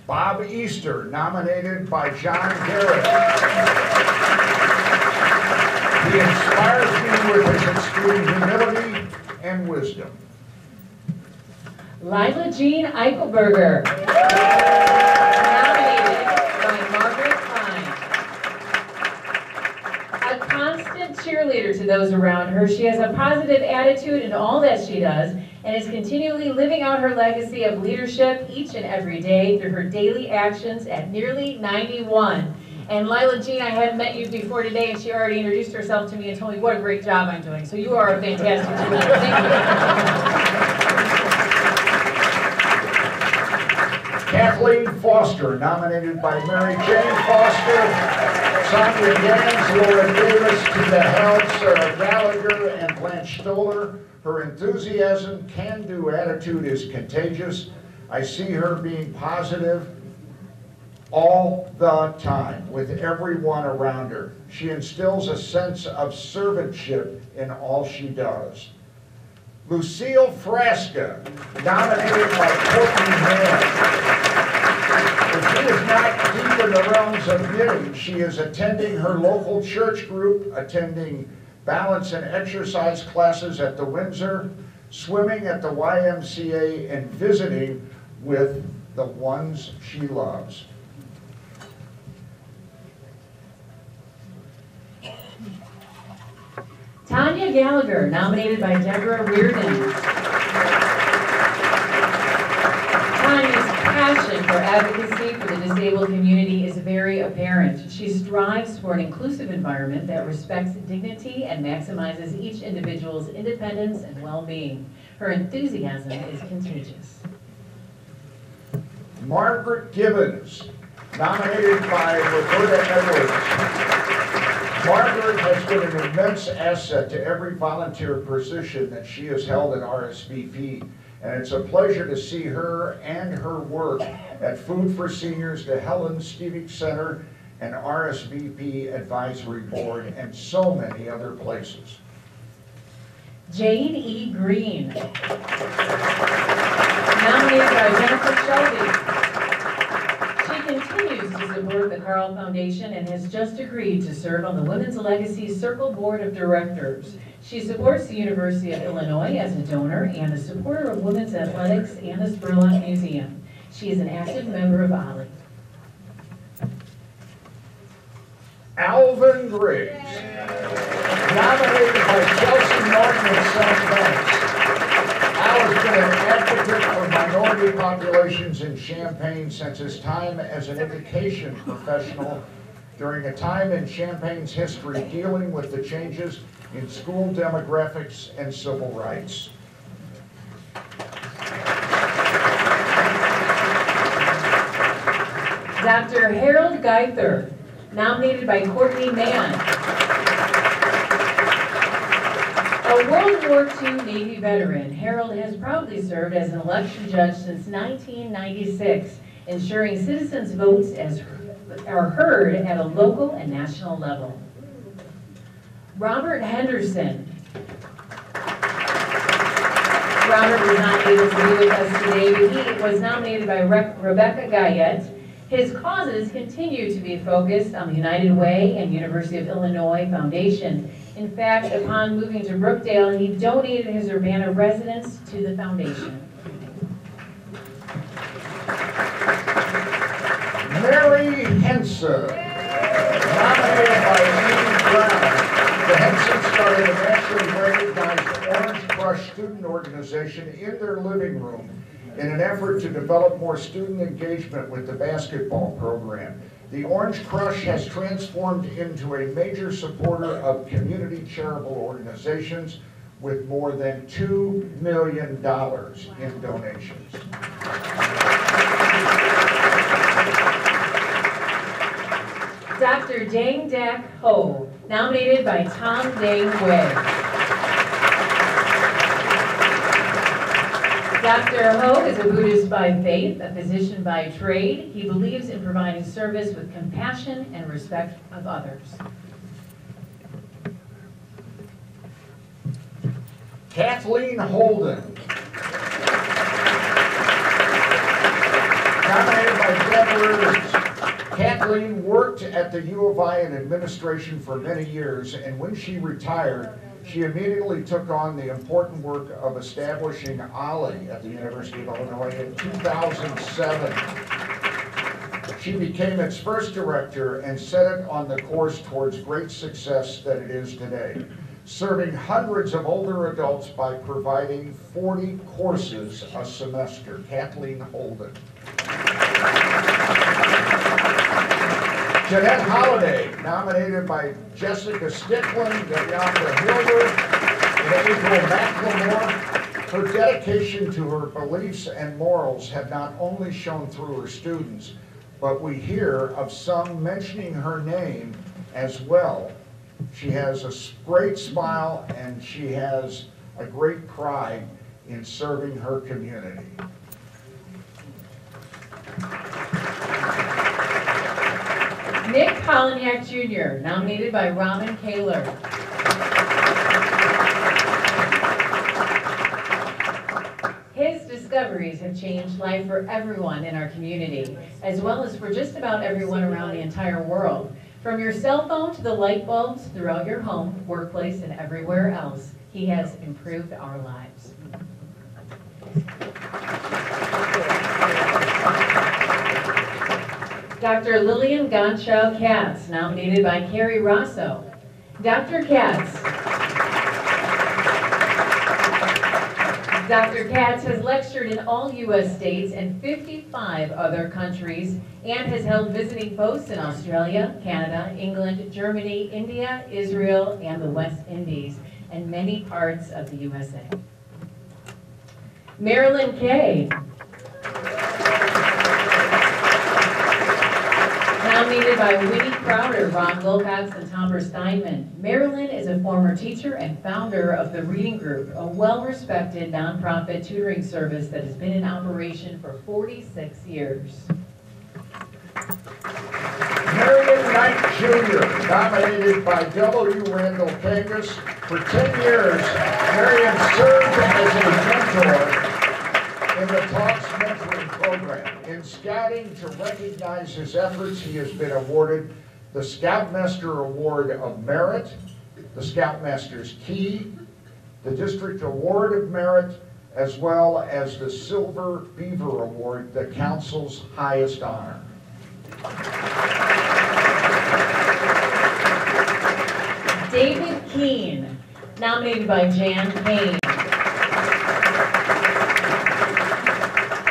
Bob Easter, nominated by John Garrett. He inspires me with his extreme humility and wisdom. Lila Jean Eichelberger, nominated by Margaret Klein. A constant cheerleader to those around her, she has a positive attitude in all that she does and is continually living out her legacy of leadership each and every day through her daily actions at nearly 91. And Lila Jean, I hadn't met you before today, and she already introduced herself to me and told me what a great job I'm doing. So you are a fantastic cheerleader. Thank you. Kathleen Foster, nominated by Mary Jane Foster, Sonia Gans, Laura Davis, Tina Held, Sarah Gallagher, and Blanche Stoller. Her enthusiasm, can-do attitude is contagious. I see her being positive all the time with everyone around her. She instills a sense of servantship in all she does. Lucille Frasca, nominated by Courtney Mann. If she is not deep in the realms of knitting, she is attending her local church group, attending balance and exercise classes at the Windsor, swimming at the YMCA, and visiting with the ones she loves. Tanya Gallagher, nominated by Deborah Reardon. Tanya's passion for advocacy for the disabled community is very apparent. She strives for an inclusive environment that respects dignity and maximizes each individual's independence and well-being. Her enthusiasm is contagious. Margaret Gibbons, nominated by Roberta Edwards. Margaret has been an immense asset to every volunteer position that she has held at RSVP, and it's a pleasure to see her and her work at Food for Seniors, the Helen Stevig Center, and RSVP Advisory Board, and so many other places. Jane E. Green, nominated by Jennifer Shelby. She continues to support the Carl Foundation and has just agreed to serve on the Women's Legacy Circle Board of Directors. She supports the University of Illinois as a donor and a supporter of women's athletics and the Spurlock Museum. She is an active member of OLLI. Alvin Griggs, nominated by Chelsea Martin and South Banks. Al has been an advocate for minority populations in Champaign since his time as an education professional during a time in Champaign's history dealing with the changes in school demographics and civil rights. Dr. Harold Geyser, nominated by Courtney Mann. A World War II Navy veteran, Harold has proudly served as an election judge since 1996, ensuring citizens' votes are heard at a local and national level. Robert Henderson. Robert was not able to be with us today, but he was nominated by Rebecca Guyette. His causes continue to be focused on the United Way and University of Illinois Foundation. In fact, upon moving to Brookdale, he donated his Urbana residence to the foundation. Mary Henson, nominated by Eileen Borja. The Hensons started a nationally recognized Orange Crush student organization in their living room in an effort to develop more student engagement with the basketball program. The Orange Crush has transformed into a major supporter of community charitable organizations with more than $2 million in donations. Dr. Dang Dak Ho, nominated by Tom Dang Wei. Dr. Ho is a Buddhist by faith, a physician by trade. He believes in providing service with compassion and respect of others. Kathleen Holden, nominated by Deborah. Kathleen worked at the U of I in administration for many years, and when she retired, she immediately took on the important work of establishing OLLI at the University of Illinois in 2007. She became its first director and set it on the course towards great success that it is today, serving hundreds of older adults by providing 40 courses a semester. Kathleen Holden. Jeanette Holliday, nominated by Jessica Stickland, Yolanda Hilder, and April McLemore. Her dedication to her beliefs and morals have not only shown through her students, but we hear of some mentioning her name as well. She has a great smile and she has a great pride in serving her community. Nick Poliniak Jr., nominated by Robin Kaler. His discoveries have changed life for everyone in our community, as well as for just about everyone around the entire world. From your cell phone to the light bulbs throughout your home, workplace, and everywhere else, he has improved our lives. Dr. Lillian Gonchow Katz, nominated by Carrie Rosso. Dr. Katz has lectured in all U.S. states and 55 other countries and has held visiting posts in Australia, Canada, England, Germany, India, Israel, and the West Indies, and many parts of the USA. Marilyn Cade, nominated by Winnie Crowder, Ron Wilcox, and Tomber Steinman. Marilyn is a former teacher and founder of the Reading Group, a well-respected nonprofit tutoring service that has been in operation for 46 years. Marion Knight Jr., nominated by W. Randall Kangas. For 10 years, Marion served as a mentor in the Talks Mentoring Program. In scouting, to recognize his efforts, he has been awarded the Scoutmaster Award of Merit, the Scoutmaster's Key, the District Award of Merit, as well as the Silver Beaver Award, the Council's highest honor. David Keene, nominated by Jan Payne.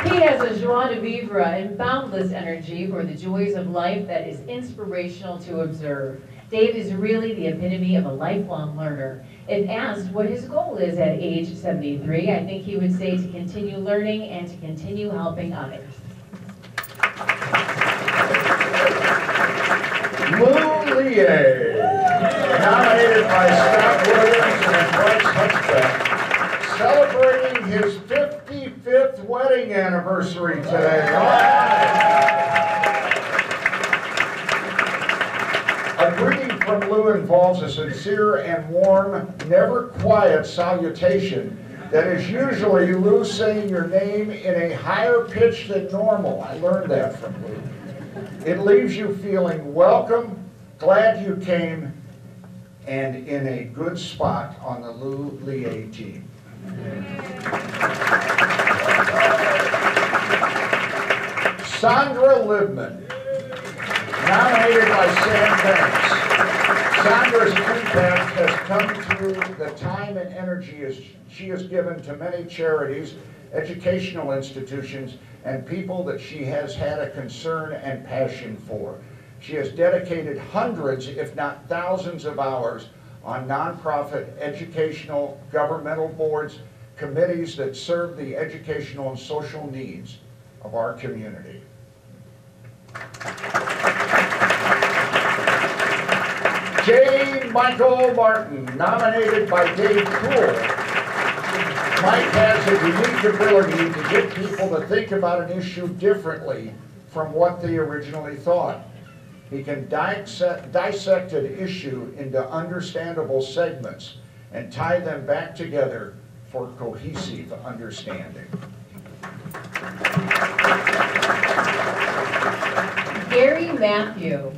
He has a joie de vivre and boundless energy for the joys of life that is inspirational to observe. Dave is really the epitome of a lifelong learner. If asked what his goal is at age 73, I think he would say to continue learning and to continue helping others. Lou Lie, nominated by Scott Williams and Bryce Hutchbeck, celebrating his 55th wedding anniversary today. All right. A greeting from Lou involves a sincere and warm, never quiet salutation that is usually Lou saying your name in a higher pitch than normal. I learned that from Lou. It leaves you feeling welcome, glad you came, and in a good spot on the Lou Lie team. Sandra Libman, nominated by Sam Banks. Sandra's impact has come through the time and energy she has given to many charities, educational institutions, and people that she has had a concern and passion for. She has dedicated hundreds, if not thousands of hours on nonprofit, educational, governmental boards, committees that serve the educational and social needs of our community. J. Michael Martin, nominated by Dave Cool. Mike has a unique ability to get people to think about an issue differently from what they originally thought. He can dissect an issue into understandable segments and tie them back together for cohesive understanding. Gary Matthew.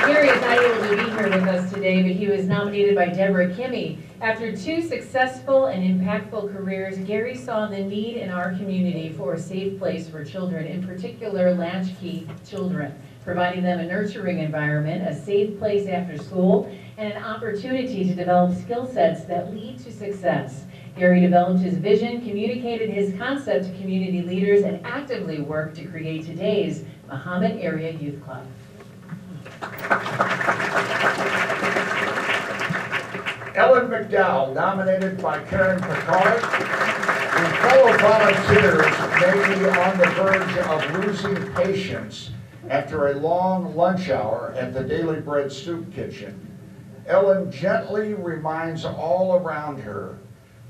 Gary is not able to be here with us today, but he was nominated by Deborah Kimmey. After 2 successful and impactful careers, Gary saw the need in our community for a safe place for children, in particular latchkey children, providing them a nurturing environment, a safe place after school, and an opportunity to develop skill sets that lead to success. Gary developed his vision, communicated his concept to community leaders, and actively worked to create today's Mahomet Area Youth Club. Ellen McDowell, nominated by Karen Picard. And fellow volunteers may be on the verge of losing patience after a long lunch hour at the Daily Bread Soup Kitchen. Ellen gently reminds all around her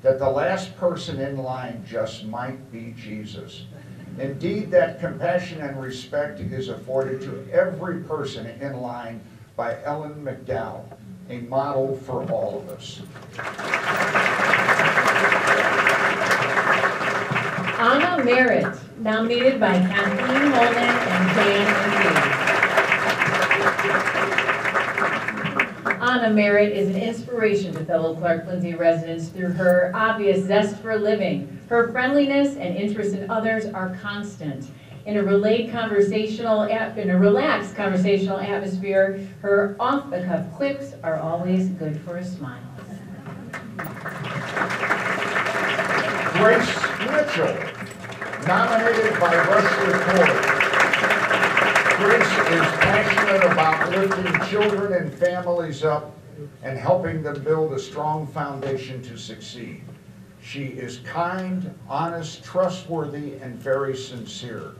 that the last person in line just might be Jesus. Indeed, that compassion and respect is afforded to every person in line by Ellen McDowell, a model for all of us. Anna Merritt, nominated by Kathleen Holden and Dan McKee. Anna Merritt is an inspiration to fellow Clark-Lindsey residents through her obvious zest for living. Her friendliness and interest in others are constant. In a relaxed conversational atmosphere, her off-the-cuff quips are always good for a smile. Grace Mitchell, nominated by Rush Report. Grace is passionate about lifting children and families up and helping them build a strong foundation to succeed. She is kind, honest, trustworthy, and very sincere.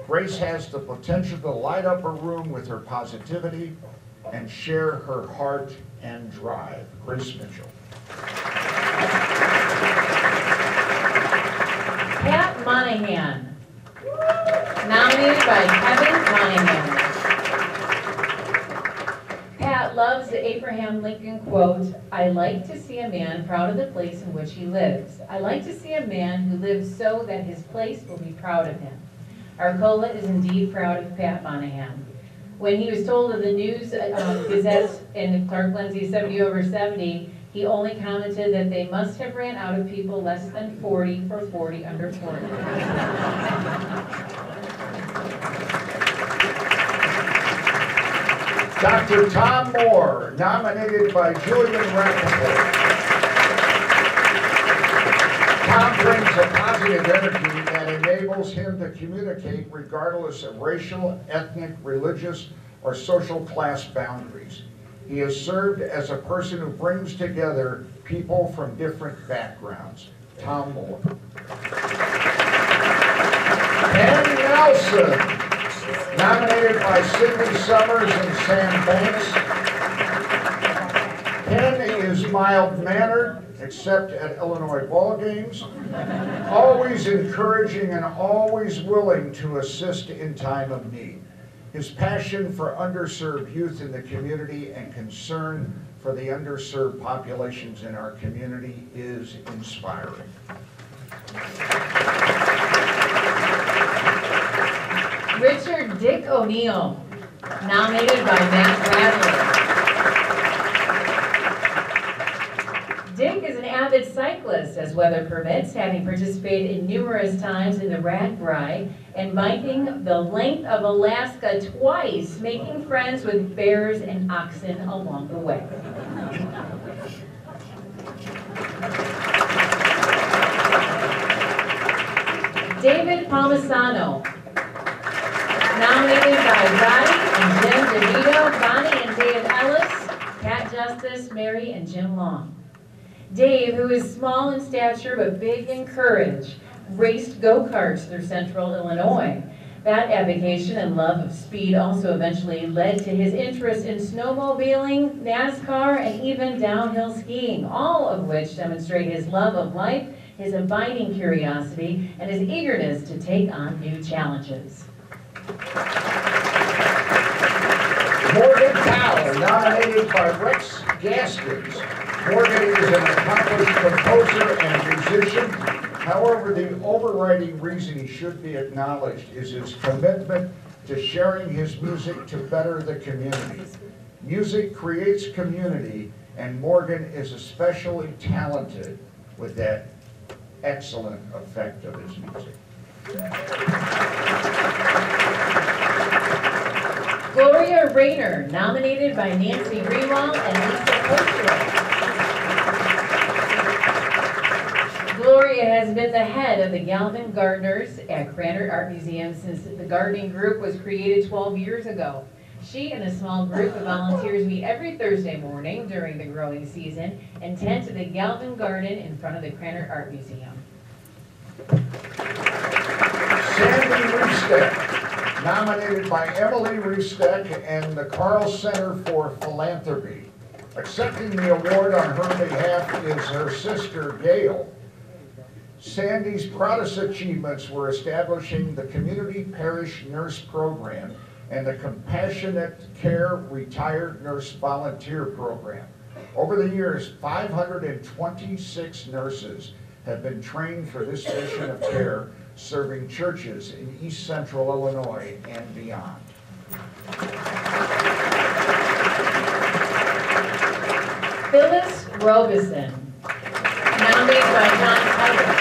Grace has the potential to light up a room with her positivity and share her heart and drive. Grace Mitchell. Pat Monahan, nominated by Kevin Monahan. Pat loves the Abraham Lincoln quote, "I like to see a man proud of the place in which he lives. I like to see a man who lives so that his place will be proud of him." Arcola is indeed proud of Pat Monahan. When he was told of the News-Gazette in Clark-Lindsey 70 over 70, he only commented that they must have ran out of people less than 40 for 40 under 40. Dr. Tom Moore, nominated by Julian Rappaport. Tom brings a positive energy that enables him to communicate regardless of racial, ethnic, religious, or social class boundaries. He has served as a person who brings together people from different backgrounds. Tom Moore. Penn Nelson, nominated by Sidney Summers and Sam Banks. Penn is mild-mannered, except at Illinois ball games, always encouraging and always willing to assist in time of need. His passion for underserved youth in the community and concern for the underserved populations in our community is inspiring. Richard Dick O'Neill, nominated by Matt Bradley. Dick is an avid cyclist, as weather permits, having participated in numerous times in the RAGBRAI and biking the length of Alaska twice, making friends with bears and oxen along the way. David Palmisano, nominated by Roddy and Jim DeVito, Bonnie and Dave Ellis, Pat Justice, Mary and Jim Long. Dave, who is small in stature but big in courage, raced go-karts through central Illinois. That avocation and love of speed also eventually led to his interest in snowmobiling, NASCAR, and even downhill skiing, all of which demonstrate his love of life, his abiding curiosity, and his eagerness to take on new challenges. Morgan Powell, nominated by Rex Gaskins. Morgan is an accomplished composer and musician. However, the overriding reason he should be acknowledged is his commitment to sharing his music to better the community. Music creates community, and Morgan is especially talented with that excellent effect of his music. Gloria Rayner, nominated by Nancy Greenwald and Lisa Postro. Borja has been the head of the Galvin Gardeners at Granite Art Museum since the gardening group was created 12 years ago. She and a small group of volunteers meet every Thursday morning during the growing season and tend to the Galvin Garden in front of the Granite Art Museum. Sandy Riestek, nominated by Emily Riestek and the Carl Center for Philanthropy. Accepting the award on her behalf is her sister, Gail. Sandy's proudest achievements were establishing the Community Parish Nurse Program and the Compassionate Care Retired Nurse Volunteer Program. Over the years, 526 nurses have been trained for this mission of care, serving churches in East Central Illinois and beyond. Phyllis Robeson, nominated by John Tiger.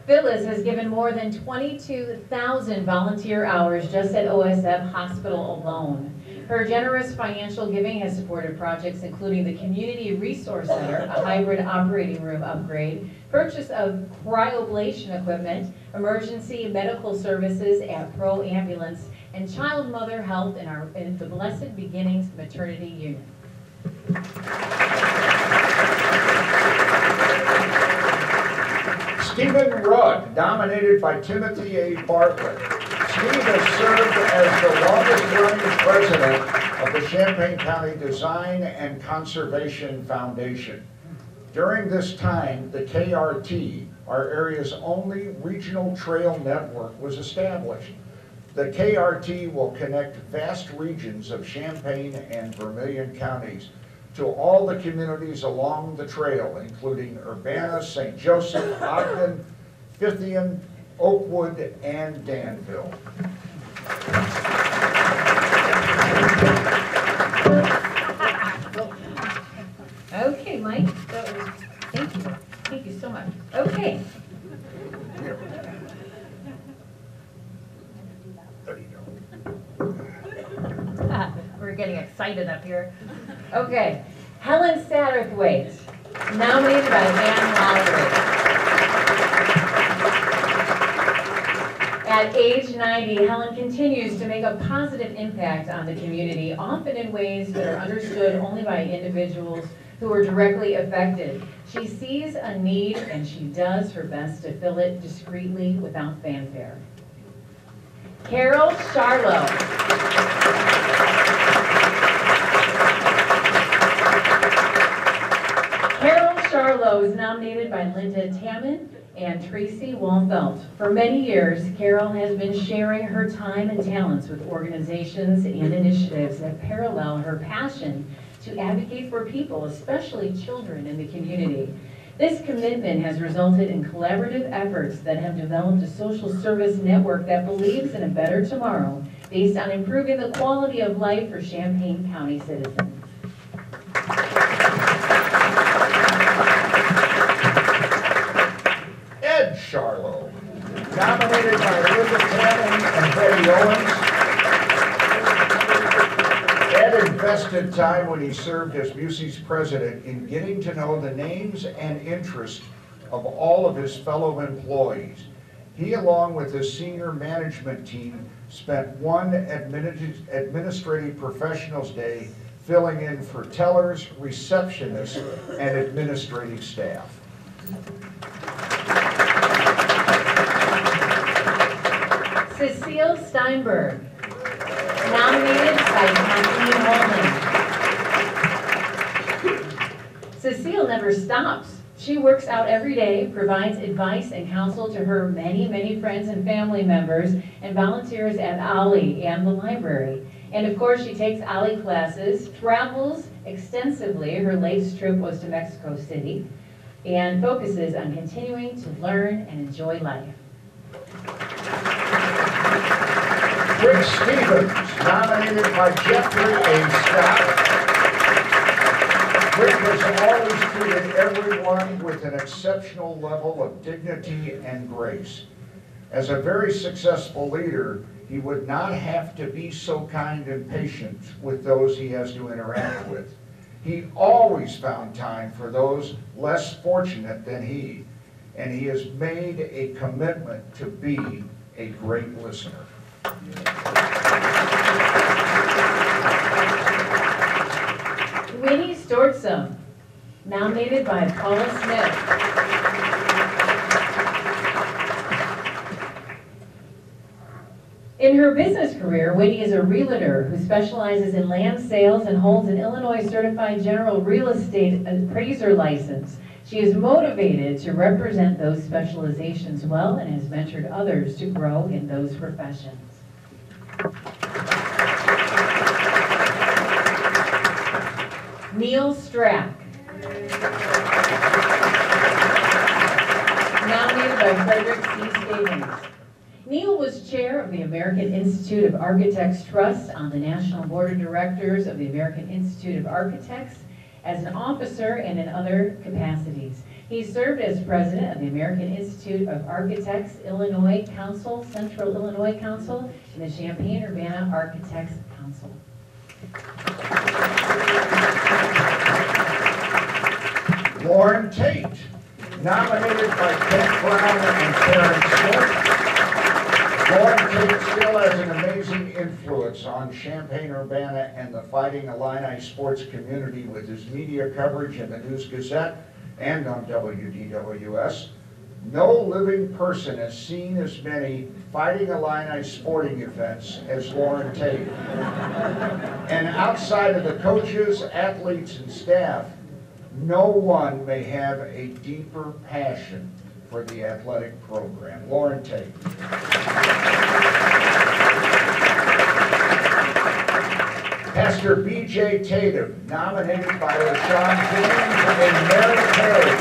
Phyllis has given more than 22,000 volunteer hours just at OSF Hospital alone. Her generous financial giving has supported projects including the Community Resource Center, a hybrid operating room upgrade, purchase of cryoablation equipment, emergency medical services at Pro Ambulance, and child mother health in the Blessed Beginnings Maternity Unit. Stephen Rudd, nominated by Timothy A. Bartlett. Steve has served as the longest-running president of the Champaign County Design and Conservation Foundation. During this time, the KRT, our area's only regional trail network, was established. The KRT will connect vast regions of Champaign and Vermilion counties to all the communities along the trail, including Urbana, St. Joseph, Ogden, Fithian, Oakwood, and Danville. Okay, Mike, thank you. Thank you so much. Okay. We're getting excited up here. Okay, Helen Satterthwaite, nominated by Ann Lowry. At age 90, Helen continues to make a positive impact on the community, often in ways that are understood only by individuals who are directly affected. She sees a need and she does her best to fill it discreetly without fanfare. Carol Charlo. Carol Charlo is nominated by Linda Tamman and Tracy Walfelt. For many years, Carol has been sharing her time and talents with organizations and initiatives that parallel her passion to advocate for people, especially children in the community. This commitment has resulted in collaborative efforts that have developed a social service network that believes in a better tomorrow based on improving the quality of life for Champaign County citizens. Ed Charlo, nominated by Linda Tamman and Betty Owens. Ed invested time when he served as Busey's president in getting to know the names and interests of all of his fellow employees. He, along with his senior management team, spent one administrative professionals day filling in for tellers, receptionists, and administrative staff. Cecile Steinberg, nominated by Kathleen Holden. Cecile never stops. She works out every day, provides advice and counsel to her many, many friends and family members, and volunteers at OLLI and the library. And of course, she takes OLLI classes, travels extensively. Her latest trip was to Mexico City, and focuses on continuing to learn and enjoy life. Rick Stevens, nominated by Jeffrey A. Scott. Rick has always treated everyone with an exceptional level of dignity and grace. As a very successful leader, he would not have to be so kind and patient with those he has to interact with. He always found time for those less fortunate than he, and he has made a commitment to be a great listener. Winnie Stortzum, nominated by Colin Smith. In her business career, Winnie is a realtor who specializes in land sales and holds an Illinois Certified General Real Estate Appraiser license. She is motivated to represent those specializations well and has mentored others to grow in those professions. Neal Strap, nominated by Frederick C. Stevens. Neal was chair of the American Institute of Architects Trust on the National Board of Directors of the American Institute of Architects as an officer and in other capacities. He served as president of the American Institute of Architects Illinois Council, Central Illinois Council, and the Champaign-Urbana Architects Council. Lauren Tate, nominated by Kent Brown and Karen Smith. Lauren Tate still has an amazing influence on Champaign-Urbana and the Fighting Illini sports community with his media coverage in the News-Gazette and on WDWS. No living person has seen as many Fighting Illini sporting events as Lauren Tate. And outside of the coaches, athletes, and staff, no one may have a deeper passion for the athletic program. Lauren Tate. Pastor B.J. Tatum, nominated by LaShawn James and Marilyn Cade.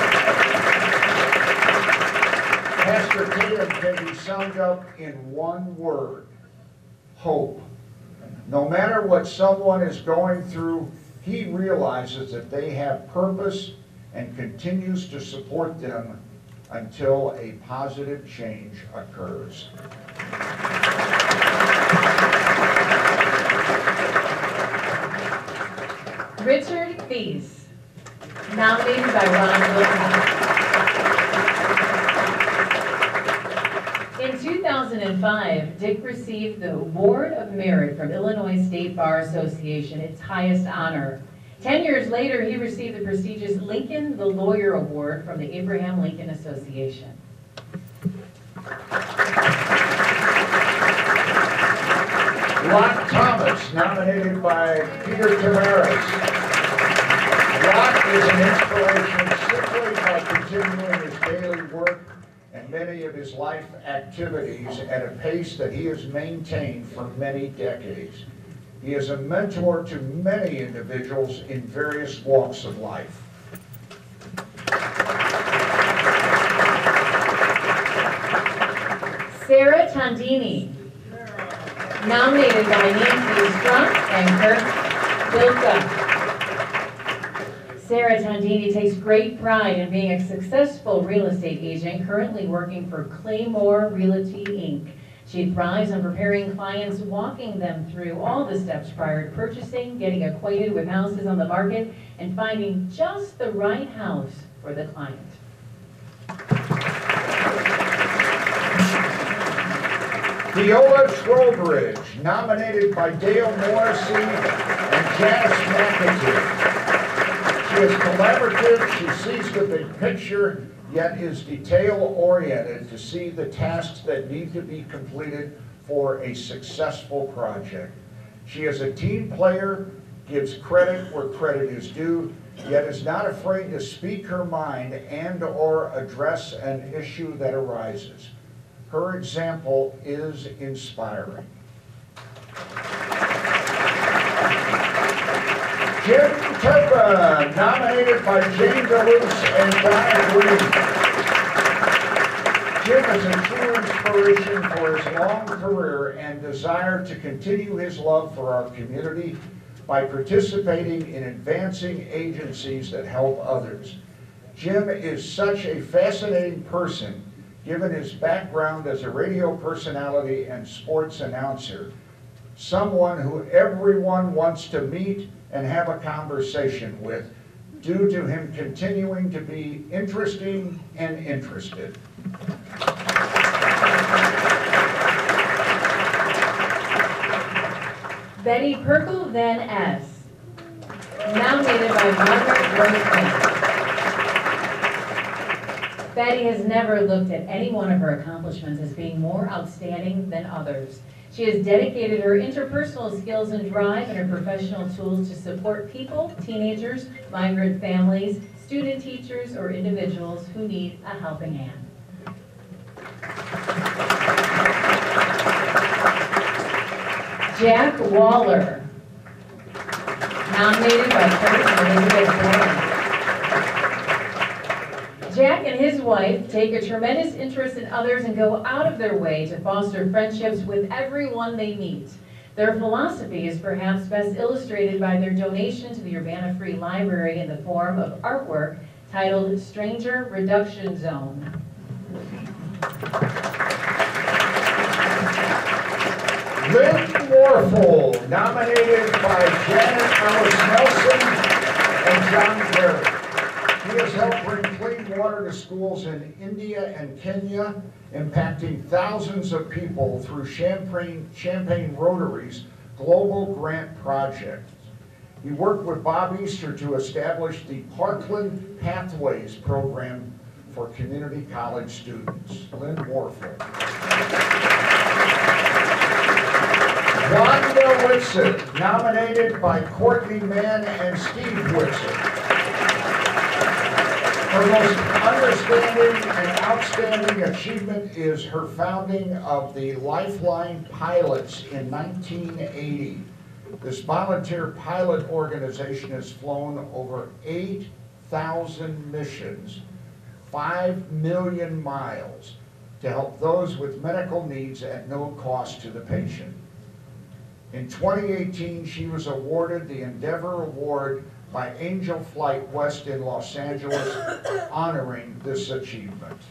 Pastor Tatum can be summed up in one word: hope. No matter what someone is going through, he realizes that they have purpose and continues to support them until a positive change occurs. Richard Thies, nominated by Ron Wilcox. In 2005, Dick received the Award of Merit from Illinois State Bar Association, its highest honor. 10 years later, he received the prestigious Lincoln the Lawyer Award from the Abraham Lincoln Association. Locke Thomas, nominated by Peter Tamaris. Locke is an inspiration simply by continuing his daily work and many of his life activities at a pace that he has maintained for many decades. He is a mentor to many individuals in various walks of life. Sarah Tondini, nominated by Neal Strap and Kirk Buerkle. Sarah Tondini takes great pride in being a successful real estate agent currently working for Claymore Realty, Inc. She thrives on preparing clients, walking them through all the steps prior to purchasing, getting acquainted with houses on the market, and finding just the right house for the client. Viola Trowbridge, nominated by Dale Morrissey and Janice McAtee. She is collaborative, she sees the big picture, yet is detail-oriented to see the tasks that need to be completed for a successful project. She is a team player, gives credit where credit is due, yet is not afraid to speak her mind and/or address an issue that arises. Her example is inspiring. Jim Turpin, nominated by Jane DeLuce and Diane Green. Jim is a true inspiration for his long career and desire to continue his love for our community by participating in advancing agencies that help others. Jim is such a fascinating person, given his background as a radio personality and sports announcer, someone who everyone wants to meet and have a conversation with, due to him continuing to be interesting and interested. Betty Buerkle, then S. Nominated by Margaret Gibbons. Betty has never looked at any one of her accomplishments as being more outstanding than others. She has dedicated her interpersonal skills and drive and her professional tools to support people, teenagers, migrant families, student teachers, or individuals who need a helping hand. Jack Waller, nominated by Kurt and Elizabeth Warren. Jack and his wife take a tremendous interest in others and go out of their way to foster friendships with everyone they meet. Their philosophy is perhaps best illustrated by their donation to the Urbana Free Library in the form of artwork titled Stranger Reduction Zone. Lynn Morphle, nominated by Janet Alice Nelson and John Kerry. He has helped bring clean water to schools in India and Kenya, impacting thousands of people through Champaign Rotary's Global Grant Project. He worked with Bob Easter to establish the Parkland Pathways program for community college students. Lynn Morphle. Wanda Whitson, nominated by Courtney Mann and Steve Whitson. Her most understanding and outstanding achievement is her founding of the Lifeline Pilots in 1980. This volunteer pilot organization has flown over 8,000 missions, 5 million miles, to help those with medical needs at no cost to the patient. In 2018, she was awarded the Endeavor Award by Angel Flight West in Los Angeles, honoring this achievement.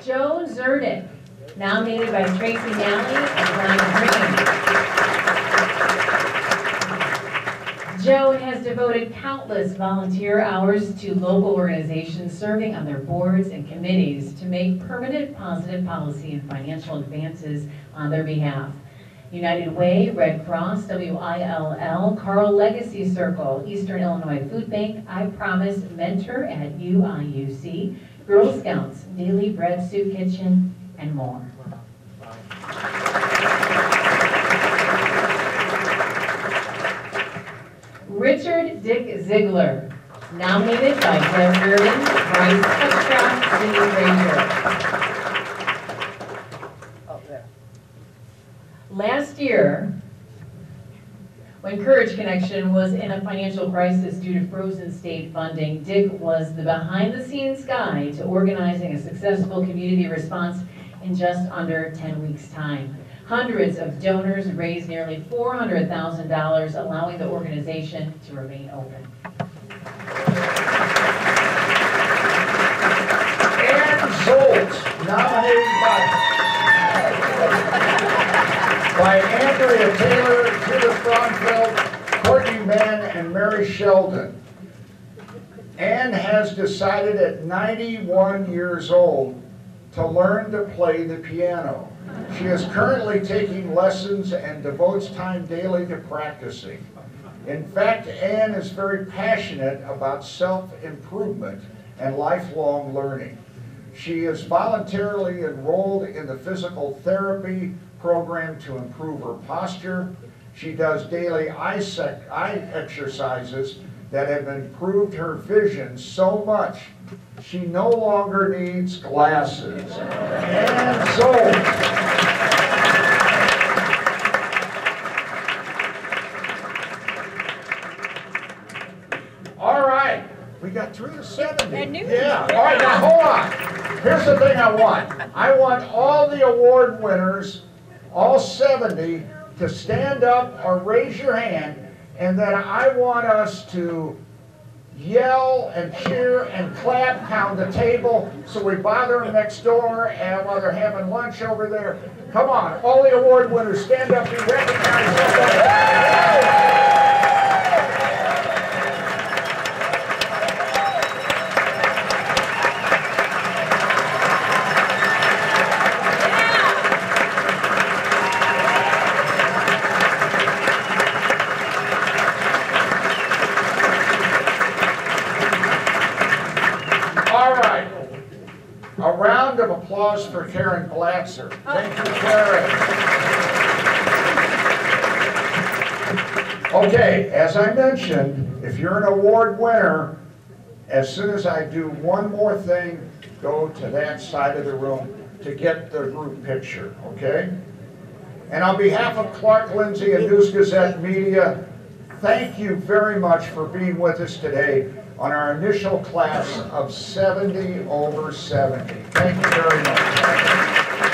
Joan Zernick, nominated by Tracy Nally and Brian Green. Joan has devoted countless volunteer hours to local organizations serving on their boards and committees to make permanent positive policy and financial advances on their behalf. United Way, Red Cross, WILL, Carl Legacy Circle, Eastern Illinois Food Bank, I Promise Mentor at UIUC, Girl Scouts, Daily Bread Soup Kitchen, and more. Richard Dick Ziegler, nominated by Deb Reardon, Bryce Hutchcraft, Cindy Frazier. Last year, when Courage Connection was in a financial crisis due to frozen state funding, Dick was the behind-the-scenes guy to organizing a successful community response in just under 10 weeks' time. Hundreds of donors raised nearly $400,000, allowing the organization to remain open. Ann Zolt, nominated by Andrea Taylor, Judith Braunfeld, Courtney Mann, and Mary Sheldon. Ann has decided at 91 years old to learn to play the piano. She is currently taking lessons and devotes time daily to practicing. In fact, Ann is very passionate about self-improvement and lifelong learning. She is voluntarily enrolled in the physical therapy program to improve her posture. She does daily eye exercises that have improved her vision so much she no longer needs glasses. And so, all right, we got 3 to 70. Yeah, all right, now hold on. Here's the thing I want. I want all the award winners, all 70, to stand up or raise your hand, and then I want us to yell and cheer and clap, pound the table, so we bother them next door and while they're having lunch over there. Come on, all the award winners, stand up, be recognized. A round of applause for Karen Blatzer. Thank you, Karen. Okay, as I mentioned, if you're an award winner, as soon as I do one more thing, go to that side of the room to get the group picture, okay? And on behalf of Clark-Lindsey and News-Gazette Media, thank you very much for being with us today on our initial class of 70 over 70. Thank you very much.